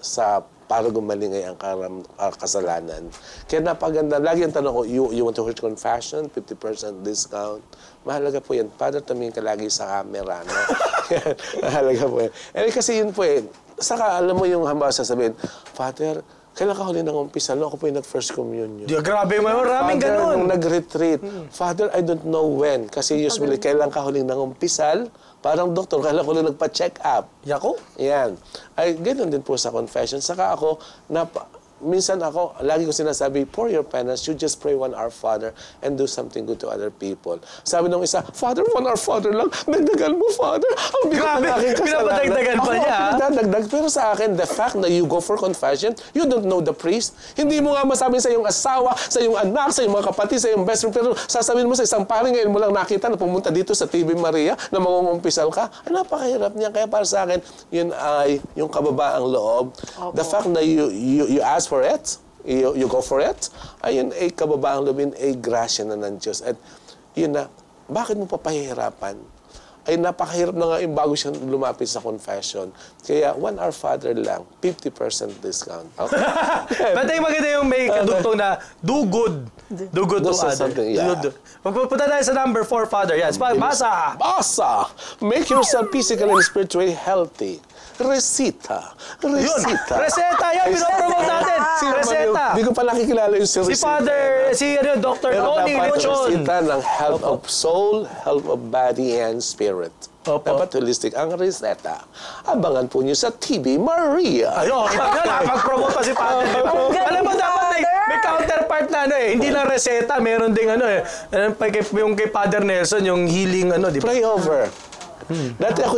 para gumaling ay ang kasalanan. Kaya napaganda. Lagi ang tanong ko, you want to hear confession? 50% discount. Mahalaga po yan. Father, tumingin ka lagi sa camera. No? Mahalaga po yan. Kasi yun po Saka alam mo yung hamba sasabihin, Father, kailan ka huli nang umpisa? Ako po yung nag-first communion. Grabe, maraming Father, ganun. nung nag-retreat, Father, I don't know when. Kasi usually, kailan ka huling nang umpisal? Parang doktor, kailan ko lang nagpa-check up. Yako? Yan. Ay, ganoon din po sa confession. Saka ako, minsan ako, lagi ko sinasabi, for your penance, you just pray 1 Our Father and do something good to other people. Sabi nung isa, Father, 1 Our Father lang, dagdagan mo, Father. Ang bigat ng aking kasalanan. Pinapadagdagan pa niya. Pinadagdag. Pero sa akin, the fact na you go for confession, you don't know the priest. Hindi mo nga masabi sa iyong asawa, sa iyong anak, sa iyong mga kapatid, sa iyong best friend, pero sasabihin mo sa isang pari, ngayon mo lang nakita na pumunta dito sa TV Maria na mangungumpisal ka. Ay, napakahirap niya. Kaya para sa akin, yun ay yung kababaang loob. The fact na you ask for it, you go for it, ayun ay kababaang loob, yun ay grasya na ng Diyos. At yun na, bakit mo papahihirapan? Ay napakahirap na nga yung bago siya lumapit sa confession. Kaya 1 Our Father lang, 50% discount. Okay? But ay maganda yung may kadugtong na do good. Do good to others. Yeah. Magpupunta tayo sa number 4, Father. Yes, basa! Basa! Make yourself physically and spiritually healthy. Resita. Resita. Reseta! Yan, pinopromote natin! Reseta! Hindi ko pa nakikilala yung si Resita. Si Father, Dr. Tony Leochon. Resita ng health of soul, health of body, and spirit. Opo. Dapat holistic ang reseta. Abangan po niyo sa TV Maria. Ayun, napag-promote pa si Father. Alam mo, dapat may counterpart na hindi lang reseta, meron ding yung kay Father Nelson, yung healing di ba? Pray over. Dati ako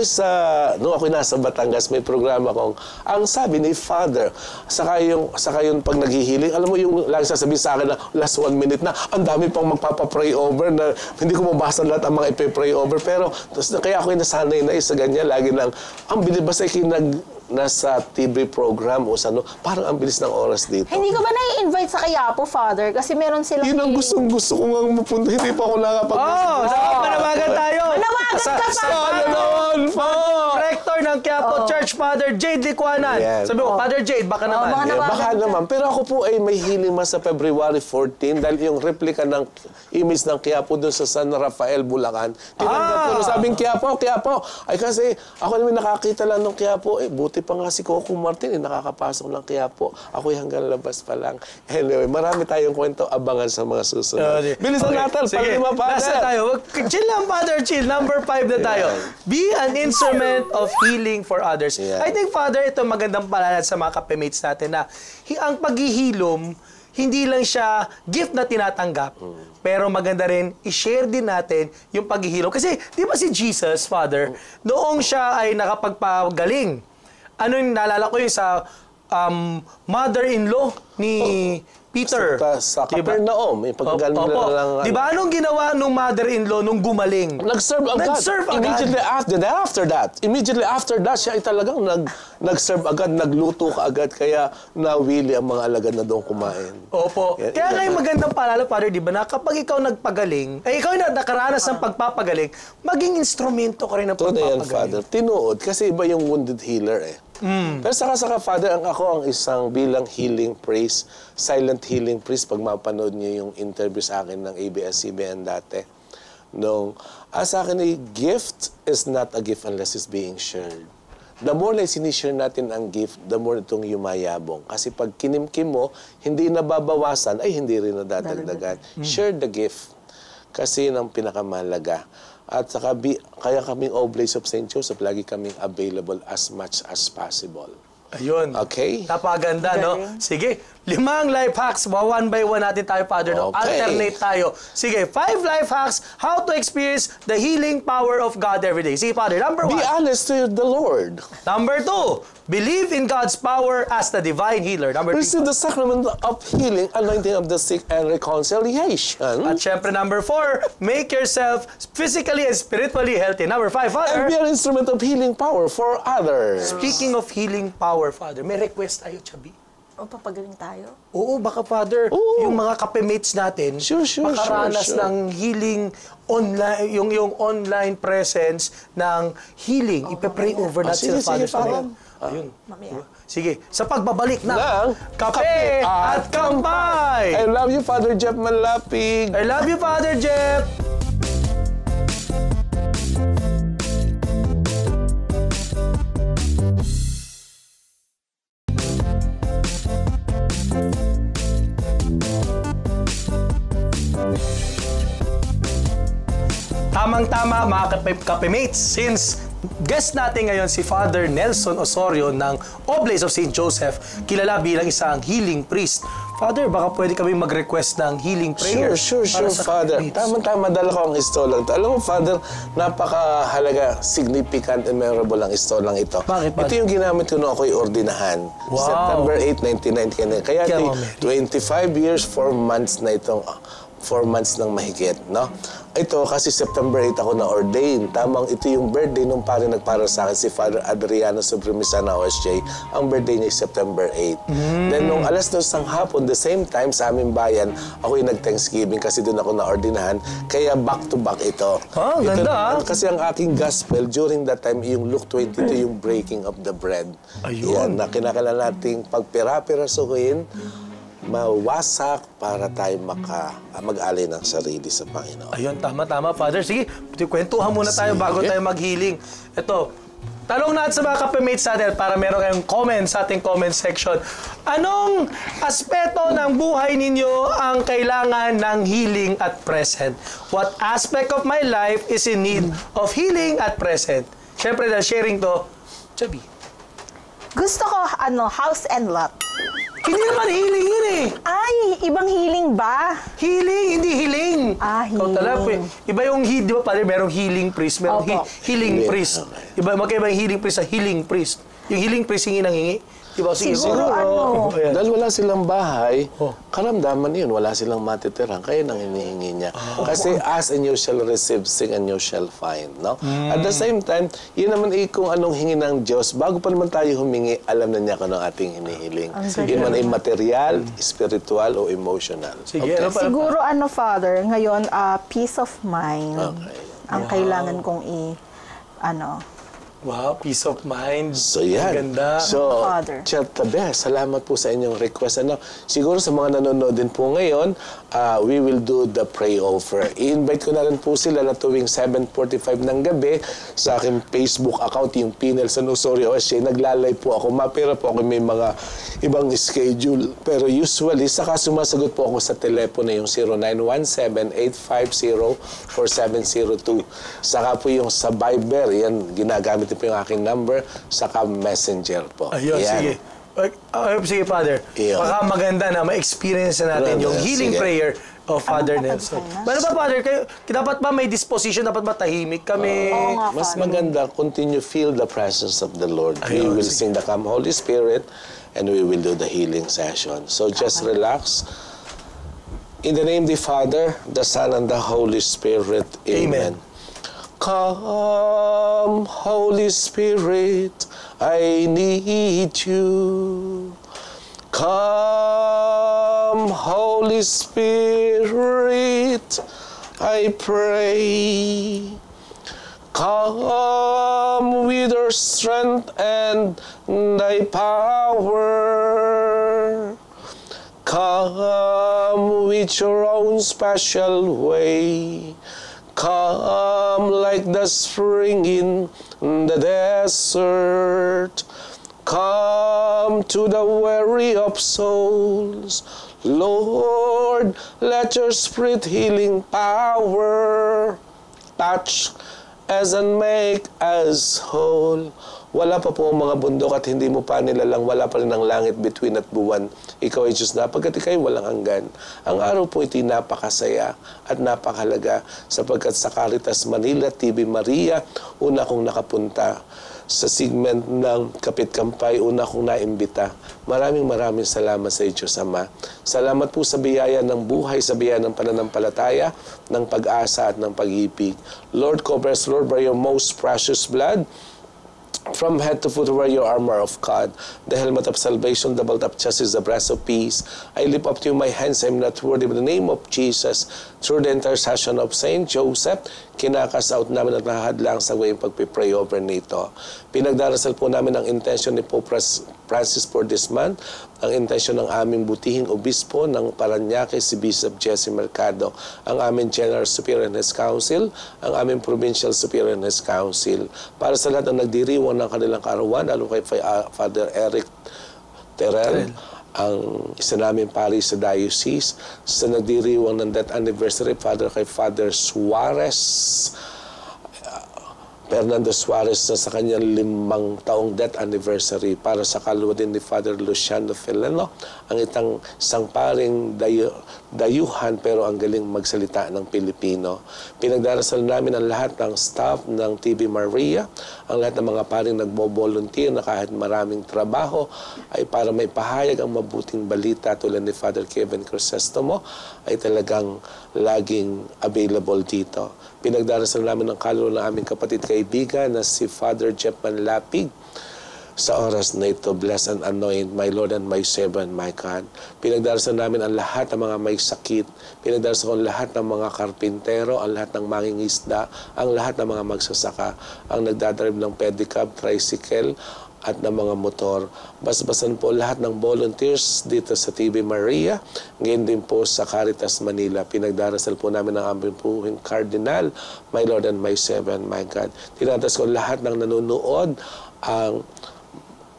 nung ako nasa Batangas, may programa kong, ang sabi ni Father, saka yung pag naghihiling, alam mo yung lagi sasabihin sa akin na last 1 minute na, ang dami pang magpapa-pray over na hindi ko mabasa lahat ang mga ipe-pray over. Pero, kaya ako yung nasanay na isa ganyan, lagi lang, ang bilis basta nasa TV program o parang ang bilis ng oras dito. Hindi ka ba nai-invite sa Quiapo, Father? Kasi meron silang... Yun ang gusto ko nga mapunta. Hindi pa ako Manawagan tayo! Manawagan ka, Father! Rector ng Quiapo Church, Father Jade Licuanan. Yes. Sabi ko, Father Jade, baka naman. Baka naman. Pero ako po ay may healing mas sa February 14 dahil yung replica ng image ng Quiapo doon sa San Rafael, Bulacan. Tinanggap ko. Sabing Quiapo. Ay kasi ako naman nakakita lang ng Quiapo. Buti pa nga si Coco Martin, nakakapasok ng Quiapo. Ako'y hanggang labas pa lang. Anyway, marami tayong kwento. Abangan sa mga susunod. Bilisan natin. Sige, nasa tayo. Chill lang, Father, chill. Number 5 na tayo. Be an instrument of healing for others. Yeah. I think, Father, ito magandang paalala sa mga kapemates natin na ang paghihilom, hindi lang siya gift na tinatanggap, pero maganda rin i-share din natin yung paghihilom. Kasi, di ba si Jesus, Father, noong siya ay nakapagpagaling, naalala ko yung sa mother-in-law ni Peter. Sa Capernaum, yung pagkagaling nila lang. Di ba anong ginawa nung mother-in-law nung gumaling? Nag-serve agad. Immediately after that, siya ay talagang nag-serve agad, nagluto ka agad, kaya nawili ang mga alagad na doon kumain. Opo. Kaya nga yung magandang paalala, Father, di ba, na kapag ikaw nagpagaling, ikaw yung nakaranas ng pagpapagaling, maging instrumento ka rin ng Ito na yan, pagpapagaling. Father. Tinuod, kasi iba yung wounded healer Pero saka, Father, ako ang isang bilang healing priest, silent healing priest, pag mapanood niyo yung interview sa akin ng ABS-CBN dati, sa akin, a gift is not a gift unless it's being shared. The more na sinishare natin ang gift, the more itong yumayabong. Kasi pag kinimkim mo, hindi nababawasan, ay hindi rin nadadagdagan. Share the gift. Kasi yun ang pinakamahalaga. At saka, kaya kaming Oblates of St. Joseph, lagi kaming available as much as possible. Ayun. Okay? Napakaganda, no? Sige, 5 life hacks. One by one natin tayo, Father. No? Okay. Alternate tayo. Sige, 5 life hacks. How to experience the healing power of God every day. Sige, Father. Number 1. Be honest to the Lord. Number 2. Believe in God's power as the divine healer. Number 3. Receive the sacrament of healing, anointing of the sick, and reconciliation. At syempre, number 4. Make yourself physically and spiritually healthy. Number 5, Father. And be an instrument of healing power for others. Speaking of healing power, Father, may request tayo, Chabi. O, papagaling tayo. Oo, baka Father, Oo. yung mga kapemates natin, Sure, makaranas sure. ng healing online, yung online presence ng healing. Ipe-pray over natin Sige, sila, Father. sige, Father. Ayun. Mamaya. Sige, sa pagbabalik ng Ng Kape at Kampay! I love you, Father Jeff Malapig. I love you, Father Jeff! Tamang-tama mga kapemates, since guest natin ngayon si Father Nelson Osorio ng Oblates of St. Joseph, kilala bilang isang healing priest. Father, baka pwede kami mag-request ng healing prayer. Sure, para sa Father. kapemates. Tama-tama, dala ko ang istolang ito. Alam mo, Father, napakahalaga, significant and memorable ang istolang ito. Bakit? Ito yung ginamit ko nung ako'y ordinahan. Wow. September 8, 1990. Kaya Kaya, 25 years, 4 months na itong 4 months ng mahigit, no? Ito, kasi September 8 ako na-ordain. Tamang ito yung birthday nung pare nagpara sa akin, si Father Adriano Subrimisana OSJ. Ang birthday niya September 8. Then, nung alas 2 ng hapon, the same time sa aming bayan, ako yung nag-Thanksgiving kasi doon ako na-ordinahan. Kaya back-to-back ito. Oh, Ito ganda, naman, kasi ang aking gospel, during that time, yung Luke 22, yung breaking of the bread. Ayun. Yan, na kinakailangan nating pagpira-pirasuhin, mawasak para tayo mag-alay ng sarili sa Panginoon. Ayun, tama, Father. Sige, kwentuhan muna tayo bago tayo mag-healing. Ito, tanong natin sa mga kapemates natin para meron kayong comment sa ating comment section. Anong aspeto ng buhay ninyo ang kailangan ng healing at present? What aspect of my life is in need of healing at present? Siyempre, dahil sharing to, Chabi. Gusto ko, house and lot. Hindi naman healing yun eh. Ay, ibang healing ba? Healing, hindi healing. Ah, Ikaw talaga, healing. Iba yung di ba pala, merong healing priest, merong Opo. healing Yeah, priest. okay. Magkaiba yung healing priest sa healing priest. Yung healing priest hingi ng hingi. Diba? Sige, Siguro, siguro. Ayan. Dahil wala silang bahay, Oh. karamdaman yun, wala silang matitirang, kaya nang hinihingi niya. Kasi ask and you shall receive, seek and you shall find. No? At the same time, yun naman kung anong hingi ng Diyos, bago pa naman tayo humingi, alam na niya kung anong ating hinihiling. Yun man ay material, spiritual, o emotional. Sige, Okay. ano pa? Siguro, Father, ngayon, peace of mind Okay. ang kailangan kong Wow, peace of mind. So yan. Ganda. So, Father. Chat Tabe, salamat po sa inyong request. Siguro sa mga nanonood din po ngayon, we will do the pray over. I-invite ko na rin po sila na tuwing 7:45 ng gabi sa aking Facebook account, yung P. Nelson Osorio OSJ. Naglalay po ako. Mapira po ako may mga ibang schedule. Pero usually, saka sumasagot po ako sa telepono yung 0917-850-4702. Saka po yung sa Viber, yan, ginagamit po yung aking number, saka Messenger po. Ayun, Yan. sige. Sige, Father. Iyon. Baka maganda na ma-experience na natin yung healing Sige. prayer of Father Nelson. Ano ba, Father? Dapat ba may disposition? Dapat ba tahimik kami? Oo nga, Mas Father. maganda, continue feel the presence of the Lord. We Ayun, will sige. sing the Come Holy Spirit and we will do the healing session. So just relax. In the name of the Father, the Son, and the Holy Spirit. Amen. Come, Holy Spirit, I need you. Come, Holy Spirit, I pray. Come with your strength and thy power. Come with your own special way. Come like the spring in the desert. Come to the weary of souls. Lord, let your spirit healing power touch us and make us whole. Wala pa po ang mga bundok at hindi mo pa nilalang, wala pa rin ang langit, bituin at buwan. Ikaw ay Diyos na, pagkat ikaw'y walang hanggan. Ang araw po ito'y napakasaya at napakahalaga sapagkat sa Caritas Manila, TV Maria, una kong nakapunta. Sa segment ng Kapit Kampay, una kong naimbita. Maraming salamat sa Diyos Ama. Salamat po sa biyaya ng buhay, sa biyaya ng pananampalataya, ng pag-asa at ng pag-ibig. Lord, cover us, Lord, by your most precious blood. From head to foot, wear your armor of God, the helmet of salvation, the belt of justice, the breast of peace. I lift up to you my hands, I am not worthy, in the name of Jesus, through the intercession of Saint Joseph, kinakasaut namin at nahadlang sa way pagpipray over nito. Pinagdarasal po namin ang intention ni Pope Francis for this month, ang intention ng aming butihing obispo ng Parañaque, si Bishop Jesse Mercado, ang aming General Superior and His Council, ang aming Provincial Superior and His Council, para sa lahat ng nagdiriwang ng kanilang kaarawan, lalo kay Father Eric Terrell, ang isa namin pari sa diocese, sa nagdiriwang ng death anniversary, kay Father Suarez, Fernando Suarez na sa kanyang 5 taong death anniversary, para sa kaluluwa din ni Father Luciano Fileno, ang isang paring dayuhan pero ang galing magsalita ng Pilipino. Pinagdarasal namin ang lahat ng staff ng TV Maria, ang lahat ng mga paring nagbo-volunteer na kahit maraming trabaho ay para may pahayag ang mabuting balita tulad ni Father Kevin Crisostomo ay talagang laging available dito. Pinagdarasal namin ang kaluluwa ng aming kapatid kaibigan na si Father Jeff Manlapig. Sa oras na ito, bless and anoint my Lord and my Savior and my God. Pinagdarasal namin ang lahat ng mga may sakit. Pinagdarasal ang lahat ng mga karpintero, ang lahat ng mangingisda, ang lahat ng mga magsasaka, ang nagdadrive ng pedicab, tricycle, at ng mga motor. Basbasan po lahat ng volunteers dito sa TV Maria. Ngayon din po sa Caritas Manila. Pinagdarasal po namin ang aming puhing Cardinal, my Lord and my Savior and my God. Tinatas ko lahat ng nanonood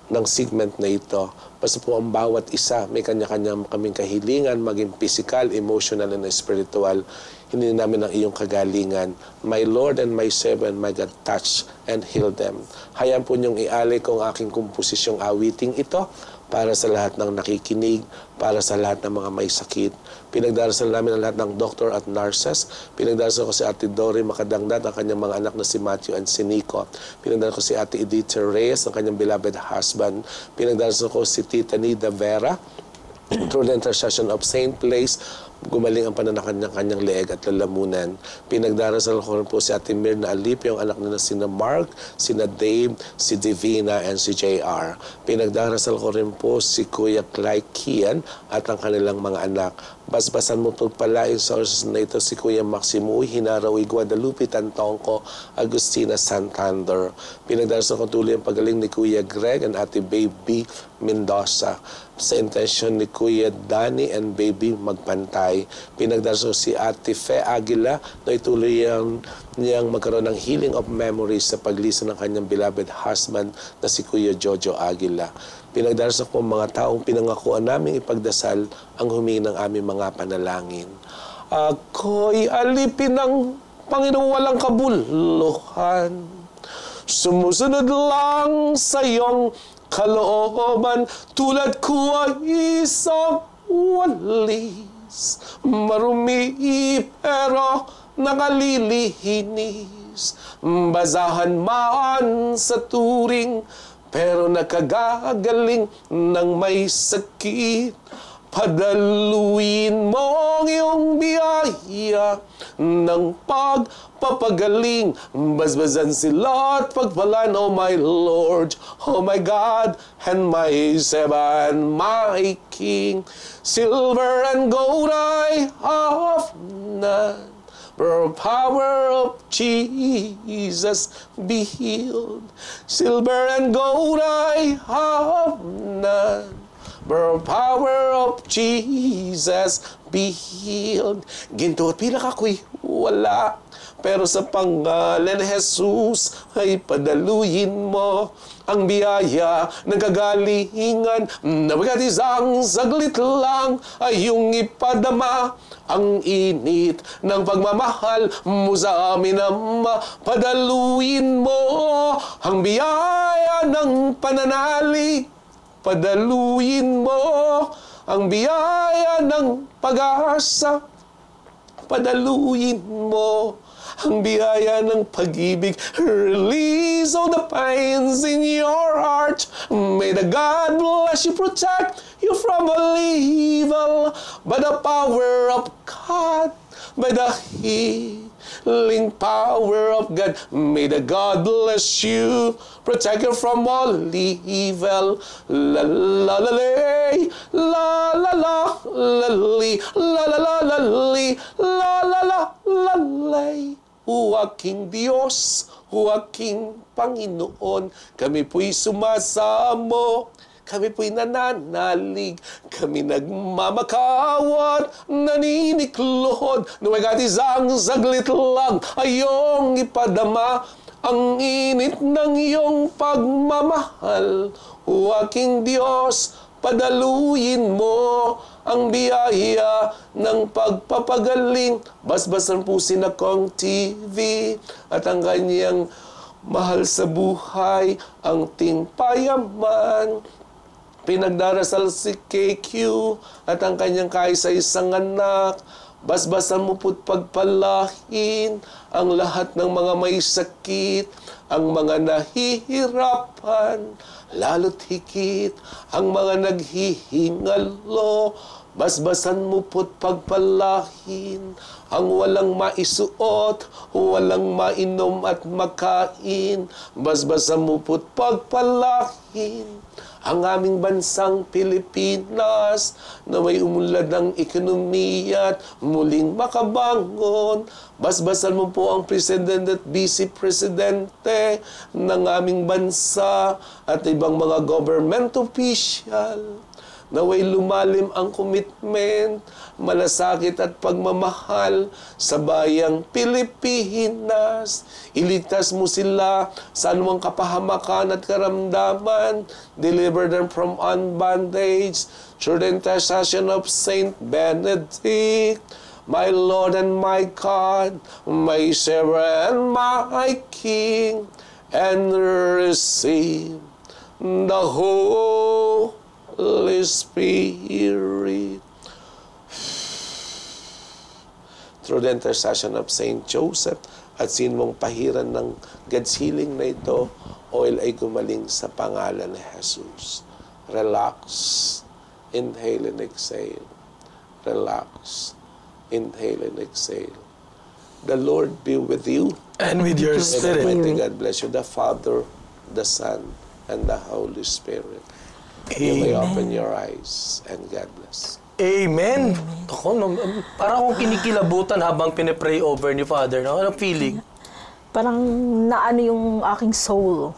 ng segment na ito. Basta po ang bawat isa, may kanya-kanya kaming kahilingan, maging physical, emotional, and spiritual. Hindi namin ang iyong kagalingan. My Lord and my Savior and my God, touch and heal them. Hayaan po niyong ialay ko ang aking komposisyong awiting ito para sa lahat ng nakikinig, para sa lahat ng mga may sakit. Pinagdarasal namin ang lahat ng doktor at nurses. Pinagdarasal ko si Ate Dory Makadangdat, ang kanyang mga anak na si Matthew and si Nico. Pinagdarasal ko si Ate Edith Reyes, ang kanyang beloved husband. Pinagdarasal ko si Tita Nida Vera. Through the intercession of Saint Place, gumaling ang pananakanyang leeg at lalamunan. Pinagdarasal ko rin po si Ate Mirna Alipio, ang anak nila sina Mark, sina Dave, si Divina, and si JR. Pinagdarasal ko rin po si Kuya Clyde Kian at ang kanilang mga anak. Basbasan mo pagpalain sa oras na ito si Kuya Maximo Hinarawi Guadalupe Tantongco Agustina Santander. Pinagdarasal ko tuloy ang pagaling ni Kuya Greg and Ate Baby Mendoza. Sa intention ni Kuya Danny and Baby Magpantay. Pinagdarasal si Ate Fe Aguila na ituloy niyang magkaroon ng healing of memories sa paglisan ng kanyang beloved husband na si Kuya Jojo Aguila. Pinagdarasal ko ang mga taong pinangakuan naming ipagdasal ang humingi ng aming mga panalangin. Ako'y alipin ng Panginoong walang kabuluhan. Sumusunod lang sa iyong kalooban, tulad ko ay isang walis. Marumi pero nakalilihinis. Basahan man sa turing, pero nakagagaling ng may sakit. Padaluin mo ang iyong biyaya ng pagpapagaling. Basbasan sila at pagpalan, oh my Lord, oh my God, and my Savior and my King. Silver and gold I have none, The power of Jesus be healed. Silver and gold I have none. The power of Jesus be healed. Ginto at pilak ako'y wala. Pero sa pangalan ni Jesus ay padaluyin mo ang biyaya ng kagalingan. Nabagat isang saglit lang ay yung ipadama ang init ng pagmamahal mo sa amin, Ama. Padaluin mo ang biyaya ng pananalig. Padaluin mo ang biyaya ng pag-asa. Padaluin mo ang biyaya ng pag-ibig. Release all the pains in your heart. May the God bless you, protect you from all evil. By the power of God, by the healing power of God, may the God bless you, protect you from all evil. La la la la la la la li la la la la li la la la la la. O aking Diyos, o aking Panginoon, kami po'y sumasamo, kami po'y nananalig, kami nagmamakawat, naniniklod, numagat isang saglit lang ayong ipadama ang init ng iyong pagmamahal. O aking Diyos, padaluyin mo ang biyaya ng pagpapagaling. Basbasan po si Nakong TV at ang kanyang mahal sa buhay, ang ting payaman. Pinagdarasal si KQ at ang kanyang kaisa-isang anak. Basbasan mo po't pagpalahin ang lahat ng mga may sakit, ang mga nahihirapan, lalo't higit ang mga naghihingalo. Basbasan mo po't pagpalahin ang walang maisuot, walang mainom at makain. Basbasan mo po't pagpalahin ang aming bansang Pilipinas na may umunlad ng ekonomiya at muling makabangon. Basbasan mo po ang Presidente at Vice Presidente ng aming bansa at ibang mga government official. Naway lumalim ang commitment, malasakit at pagmamahal sa bayang Pilipinas. Iligtas mo sila sa anumang kapahamakan at karamdaman. Deliver them from bondage through the intercession of Saint Benedict. My Lord and my God, my Savior and my King, and receive the Holy Spirit. Through the intercession of Saint Joseph at sinumang pahiran ng God's healing na ito, oil ay gumaling sa pangalan ni Jesus. Relax. Inhale and exhale. Relax. Inhale and exhale. The Lord be with you. And with your May spirit. Almighty God bless you, the Father, the Son, and the Holy Spirit. You may open your eyes, and God bless. Amen. Ako, parang akong kinikilabutan habang pinipray over ni Father. No? Anong feeling? Parang naano yung aking soul.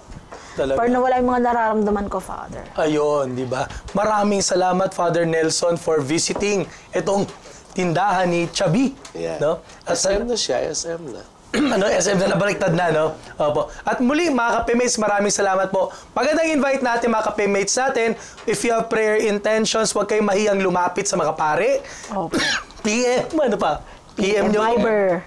Talaga. Parang nawala yung mga nararamdaman ko, Father. Ayun, di ba? Maraming salamat, Father Nelson, for visiting itong tindahan ni Chubby. Yeah. No? At SM na siya, SM na. ano, SM na nabaliktad na, no? Opo. At muli, mga kape-mates, maraming salamat po. Magandang invite natin, mga kape-mates natin. If you have prayer intentions, huwag kayong mahiyang lumapit sa mga pare. Opo. PM, ano pa? PM nyo. Viber.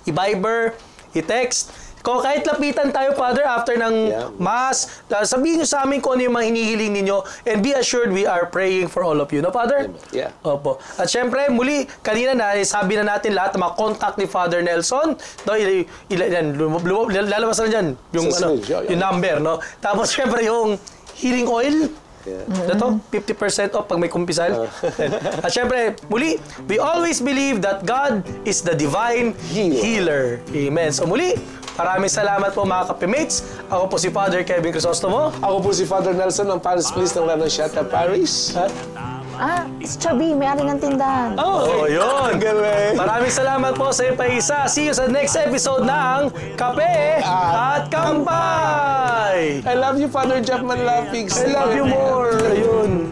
I-Viber, i-text. Kung kahit lapitan tayo, Father, after ng Mass, sabihin nyo sa amin kung ano yung mga hinihiling ninyo, and be assured we are praying for all of you. No, Father? Yeah. Opo. At syempre, muli, kanina na, sabi na natin lahat ng mga contact ni Father Nelson. No, lalabas na dyan yung, yung number, no? Tapos syempre yung healing oil. Yeah. Ito, 50% off pag may kumpisal. At syempre, muli, we always believe that God is the divine healer. Amen. So muli, maraming salamat po, mga kape-mates. Ako po si Father Kevin Crisostomo. Ako po si Father Nelson ng Paris Police ng Lanansiata Parish. At Si Chubby, may-ari ng tindahan. Oh, yun. Galing. Maraming salamat po sa iyo pa isa. See you sa next episode ng Kape at Kampay! I love you, Father Jeff Manlapigs. I love you more. Ayun.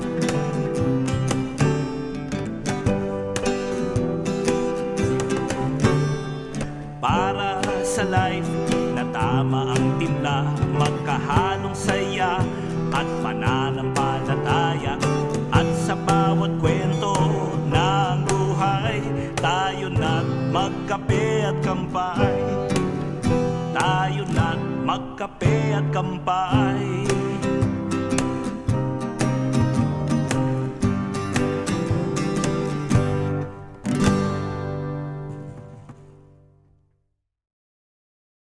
Para sa life na tama ang timpla, magkahalong saya at pananampalataya. At sa bawat kwento ng buhay, tayo na't magkape at kampay. Tayo na't magkape at kampay.